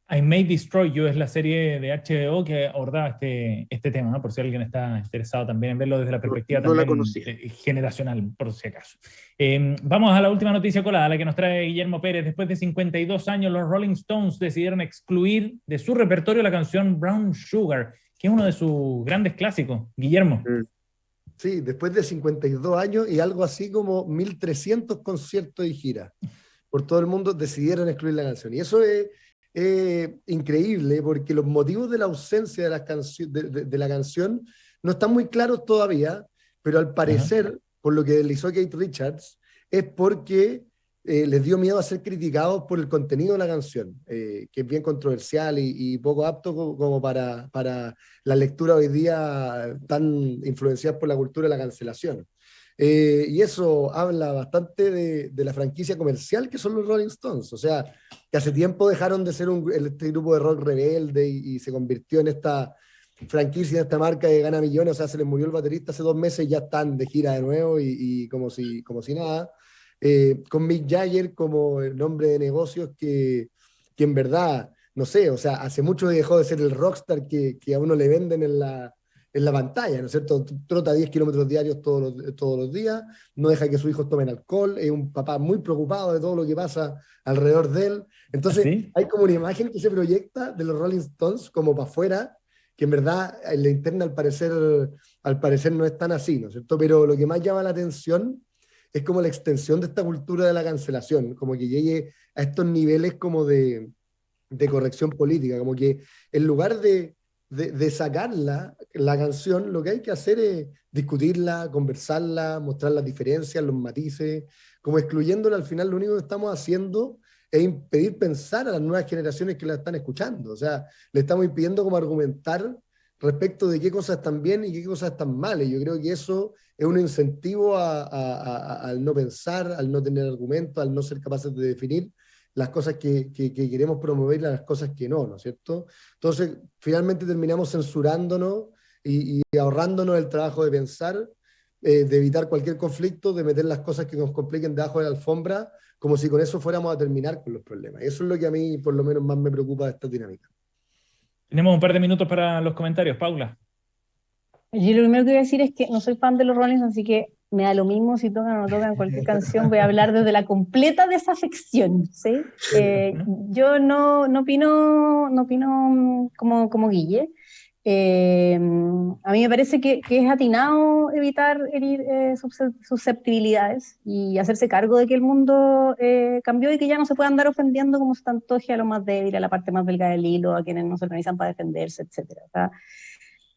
I May Destroy You es la serie de HBO que abordaba este tema, ¿no? Por si alguien está interesado también en verlo desde la perspectiva también generacional, por si acaso. Vamos a la última noticia colada, la que nos trae Guillermo Pérez. Después de 52 años, los Rolling Stones decidieron excluir de su repertorio la canción Brown Sugar, que es uno de sus grandes clásicos. Guillermo. Sí, después de 52 años y algo así como 1.300 conciertos y giras por todo el mundo, decidieron excluir la canción. Y eso es increíble, porque los motivos de la ausencia de la canción no están muy claros todavía, pero al parecer, por lo que deslizó Kate Richards, es porque les dio miedo a ser criticados por el contenido de la canción, que es bien controversial y poco apto como para la lectura hoy día tan influenciada por la cultura de la cancelación. Y eso habla bastante de la franquicia comercial que son los Rolling Stones. O sea, que hace tiempo dejaron de ser este grupo de rock rebelde y se convirtió en esta franquicia, en esta marca que gana millones. O sea, se les murió el baterista hace 2 meses y ya están de gira de nuevo y como si nada. Con Mick Jagger como el hombre de negocios que en verdad, no sé, o sea, hace mucho dejó de ser el rockstar que a uno le venden en la pantalla, ¿no es cierto? Trota 10 kilómetros diarios todos los días, no deja que sus hijos tomen alcohol, es un papá muy preocupado de todo lo que pasa alrededor de él. Entonces, ¿sí? Hay como una imagen que se proyecta de los Rolling Stones como para afuera, que en verdad en la interna al parecer no es tan así, ¿no es cierto? Pero lo que más llama la atención es como la extensión de esta cultura de la cancelación, como que llegue a estos niveles como de corrección política, como que en lugar de sacar la canción, lo que hay que hacer es discutirla, conversarla, mostrar las diferencias, los matices, como excluyéndola. Al final lo único que estamos haciendo es impedir pensar a las nuevas generaciones que la están escuchando. O sea, le estamos impidiendo como argumentar respecto de qué cosas están bien y qué cosas están mal. Y yo creo que eso es un incentivo al no pensar, al no tener argumentos, al no ser capaces de definir las cosas que queremos promover y las cosas que no, ¿no es cierto? Entonces, finalmente terminamos censurándonos y ahorrándonos el trabajo de pensar, de evitar cualquier conflicto, de meter las cosas que nos compliquen debajo de la alfombra, como si con eso fuéramos a terminar con los problemas. Eso es lo que a mí, por lo menos, más me preocupa de esta dinámica. Tenemos un par de minutos para los comentarios. Paula. Yo lo primero que voy a decir es que no soy fan de los Rollins, así que me da lo mismo si tocan o no tocan cualquier canción. Voy a hablar desde la completa desafección, ¿sí? Yo no opino como Guille. A mí me parece que es atinado evitar herir susceptibilidades y hacerse cargo de que el mundo cambió y que ya no se puede andar ofendiendo como se te antoje a lo más débil, a la parte más delgada del hilo, a quienes no se organizan para defenderse, etc. O sea,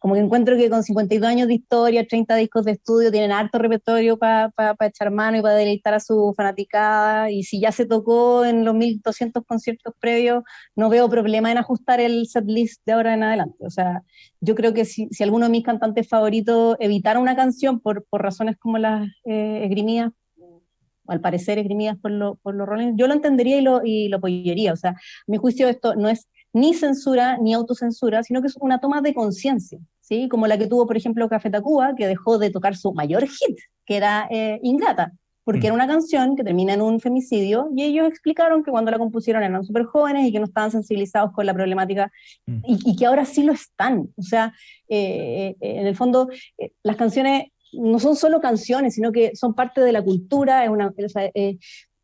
como que encuentro que con 52 años de historia, 30 discos de estudio, tienen harto repertorio para echar mano y para deleitar a su fanaticada, y si ya se tocó en los 1.200 conciertos previos, no veo problema en ajustar el setlist de ahora en adelante. O sea, yo creo que si alguno de mis cantantes favoritos evitara una canción por razones como las esgrimidas, al parecer esgrimidas por los Rolling, yo lo entendería y lo apoyaría. O sea, a mi juicio esto no es ni censura ni autocensura, sino que es una toma de conciencia, ¿sí? Como la que tuvo, por ejemplo, Café Tacuba, que dejó de tocar su mayor hit, que era Ingrata, porque era una canción que termina en un femicidio, y ellos explicaron que cuando la compusieron eran súper jóvenes y que no estaban sensibilizados con la problemática, y que ahora sí lo están. O sea, en el fondo, las canciones no son solo canciones, sino que son parte de la cultura,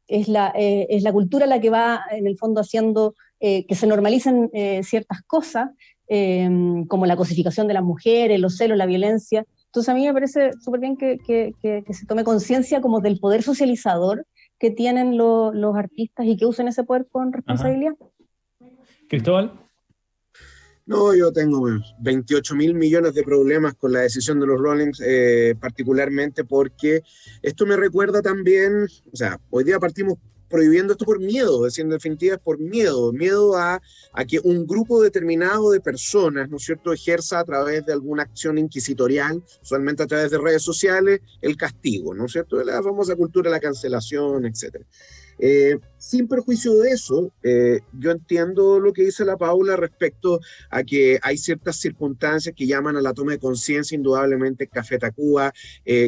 es la cultura la que va, en el fondo, haciendo que se normalicen ciertas cosas, como la cosificación de las mujeres, los celos, la violencia. Entonces a mí me parece súper bien que se tome conciencia como del poder socializador que tienen los artistas y que usen ese poder con responsabilidad. Cristóbal. No, yo tengo 28.000 millones de problemas con la decisión de los Rollings, particularmente porque esto me recuerda también, o sea, hoy día partimos prohibiendo esto por miedo, es decir, en definitiva es por miedo a que un grupo determinado de personas, ¿no es cierto?, ejerza a través de alguna acción inquisitorial, usualmente a través de redes sociales, el castigo, ¿no es cierto?, de la famosa cultura de la cancelación, etcétera. Sin perjuicio de eso, yo entiendo lo que dice la Paula respecto a que hay ciertas circunstancias que llaman a la toma de conciencia, indudablemente Café Tacuba,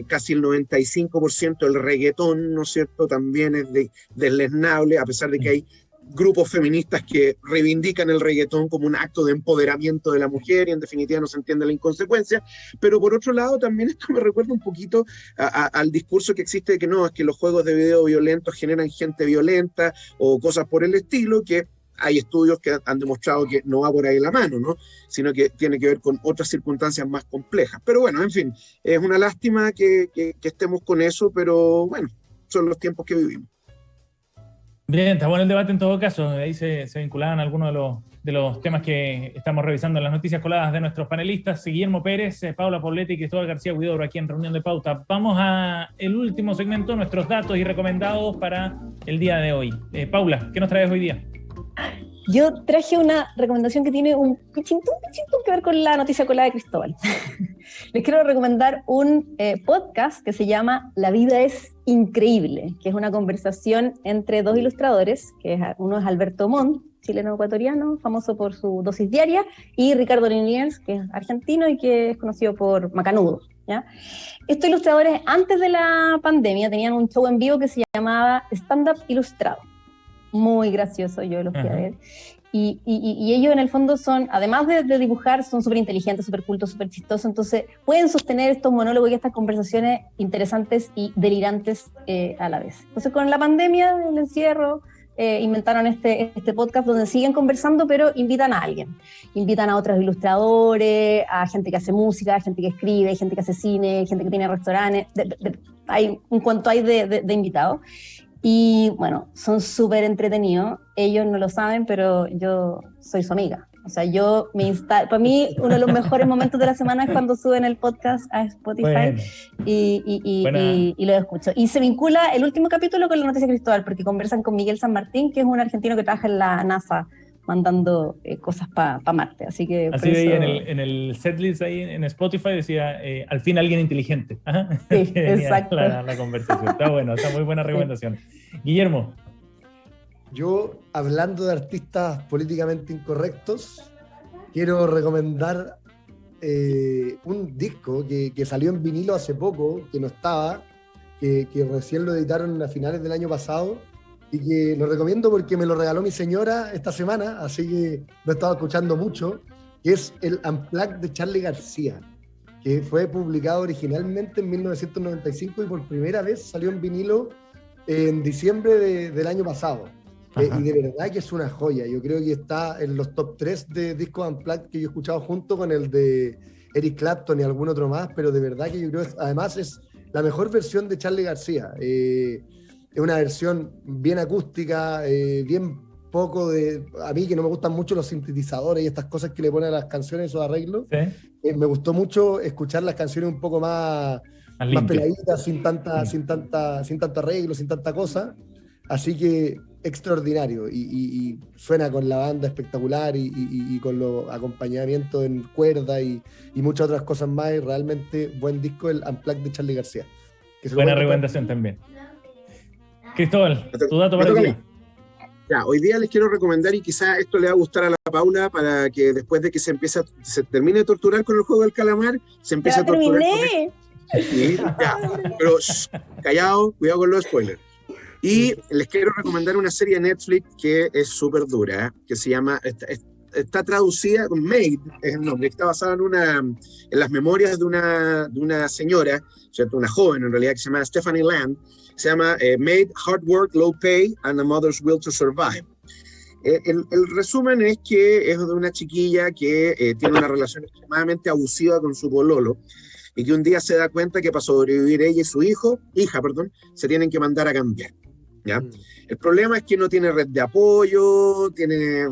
casi el 95% del reggaetón, ¿no es cierto?, también es deslesnable, a pesar de que hay grupos feministas que reivindican el reggaetón como un acto de empoderamiento de la mujer y en definitiva no se entiende la inconsecuencia, pero por otro lado también esto me recuerda un poquito al discurso que existe de que no, es que los juegos de video violentos generan gente violenta o cosas por el estilo, que hay estudios que han demostrado que no va por ahí la mano, ¿no?, sino que tiene que ver con otras circunstancias más complejas. Pero bueno, en fin, es una lástima que estemos con eso, pero bueno, son los tiempos que vivimos. Bien, está bueno el debate en todo caso. Ahí se vinculaban algunos de los temas que estamos revisando en las noticias coladas de nuestros panelistas, Guillermo Pérez, Paula Poblete y Cristóbal García Huidobro, aquí en Reunión de Pauta. Vamos a el último segmento, nuestros datos y recomendados para el día de hoy. Paula, ¿qué nos traes hoy día? Yo traje una recomendación que tiene un pichintún que ver con la noticia colada de Cristóbal. Les quiero recomendar un podcast que se llama La vida es increíble, que es una conversación entre dos ilustradores, uno es Alberto Montt, chileno-ecuatoriano, famoso por su dosis diaria, y Ricardo Liniers, que es argentino y que es conocido por Macanudo, ¿ya? Estos ilustradores, antes de la pandemia, tenían un show en vivo que se llamaba Stand Up Ilustrado. Muy gracioso, yo los fui a ver. Y ellos en el fondo son, además de dibujar, son súper inteligentes, súper cultos, súper chistosos, entonces pueden sostener estos monólogos y estas conversaciones interesantes y delirantes a la vez. Entonces con la pandemia, el encierro, inventaron este podcast donde siguen conversando, pero invitan a alguien. Invitan a otros ilustradores, a gente que hace música, a gente que escribe, gente que hace cine, gente que tiene restaurantes, hay un cuanto hay de invitados. Y bueno, son súper entretenidos. Ellos no lo saben, pero yo soy su amiga. O sea, para mí, uno de los mejores momentos de la semana es cuando suben el podcast a Spotify y lo escucho. Y se vincula el último capítulo con la noticia de Cristóbal, porque conversan con Miguel San Martín, que es un argentino que trabaja en la NASA mandando cosas para Marte. Así que así veía en el setlist ahí en Spotify, decía al fin alguien inteligente. Ajá. Sí, exacto. La conversación. Está bueno, está muy buena recomendación. Sí. Guillermo. Yo, hablando de artistas políticamente incorrectos, quiero recomendar un disco que salió en vinilo hace poco, que no estaba, que recién lo editaron a finales del año pasado, y que lo recomiendo porque me lo regaló mi señora esta semana, así que lo he estado escuchando mucho, que es el Unplugged de Charly García, que fue publicado originalmente en 1995 y por primera vez salió en vinilo en diciembre del año pasado. Y de verdad que es una joya. Yo creo que está en los top 3 de discos Unplugged que yo he escuchado junto con el de Eric Clapton y algún otro más, pero de verdad que yo creo que además es la mejor versión de Charly García. Es una versión bien acústica, bien poco de... A mí que no me gustan mucho los sintetizadores y estas cosas que le ponen a las canciones, esos arreglos. ¿Sí? Me gustó mucho escuchar las canciones un poco más peladitas, sin tanto arreglo, sin tanta cosa. Así que extraordinario. Y suena con la banda espectacular y con los acompañamientos en cuerda y muchas otras cosas más. Y realmente buen disco, el Unplugged de Charly García. Buena recomendación también. Cristóbal, tu dato para ti. Ya, hoy día les quiero recomendar, y quizá esto le va a gustar a la Paula, para que después de que se termine de torturar con el juego del calamar, se empiece a torturar Y ya, pero callado, cuidado con los spoilers. Y les quiero recomendar una serie de Netflix que es súper dura, que se llama, está traducida, Maid es el nombre, está basada en las memorias de una señora, ¿cierto? Una joven en realidad, que se llama Stephanie Land, se llama Maid, Hard Work, Low Pay, and a Mother's Will to Survive. El resumen es que es de una chiquilla que tiene una relación extremadamente abusiva con su pololo, y que un día se da cuenta que para sobrevivir ella y su hija, se tienen que mandar a cambiar. ¿Ya? El problema es que no tiene red de apoyo, tiene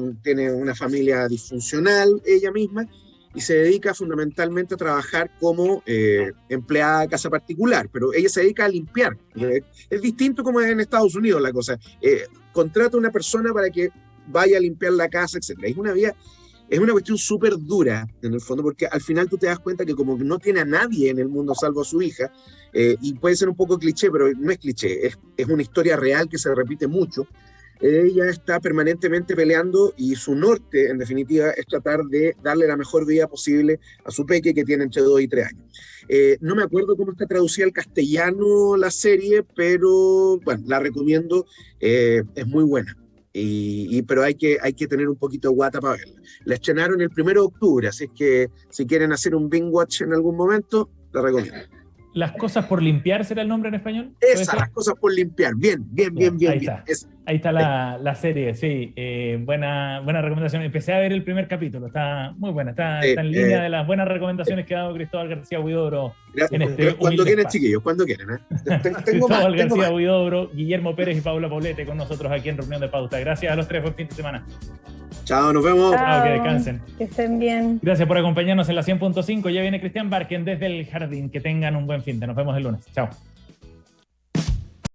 una familia disfuncional ella misma, y se dedica fundamentalmente a trabajar como empleada de casa particular, pero ella se dedica a limpiar. Es distinto como es en Estados Unidos la cosa. Contrata a una persona para que vaya a limpiar la casa, etc. Es una cuestión súper dura, en el fondo, porque al final tú te das cuenta que como no tiene a nadie en el mundo salvo a su hija, y puede ser un poco cliché, pero no es cliché, es una historia real que se repite mucho. Ella está permanentemente peleando y su norte, en definitiva, es tratar de darle la mejor vida posible a su peque, que tiene entre 2 y 3 años. No me acuerdo cómo está traducida al castellano la serie, pero bueno, la recomiendo, es muy buena. Pero hay que tener un poquito de guata para verla. La estrenaron el 1 de octubre, así que si quieren hacer un binge watch en algún momento, la recomiendo. ¿Las cosas por limpiar será el nombre en español? Esa, Las cosas por limpiar. Bien. Ahí está la serie, sí. Buena recomendación. Empecé a ver el primer capítulo, está muy buena. Está en línea de las buenas recomendaciones que ha dado Cristóbal García Huidobro. Cuando quieren, chiquillos, cuando quieren. Cristóbal García Huidobro, Guillermo Pérez y Paula Poblete con nosotros aquí en Reunión de Pauta. Gracias a los 3, buen fin de semana. Chao, nos vemos. Chao, que descansen. Que estén bien. Gracias por acompañarnos en la 100.5. Ya viene Cristian Barken desde el Jardín. Que tengan un buen fin de. Nos vemos el lunes. Chao.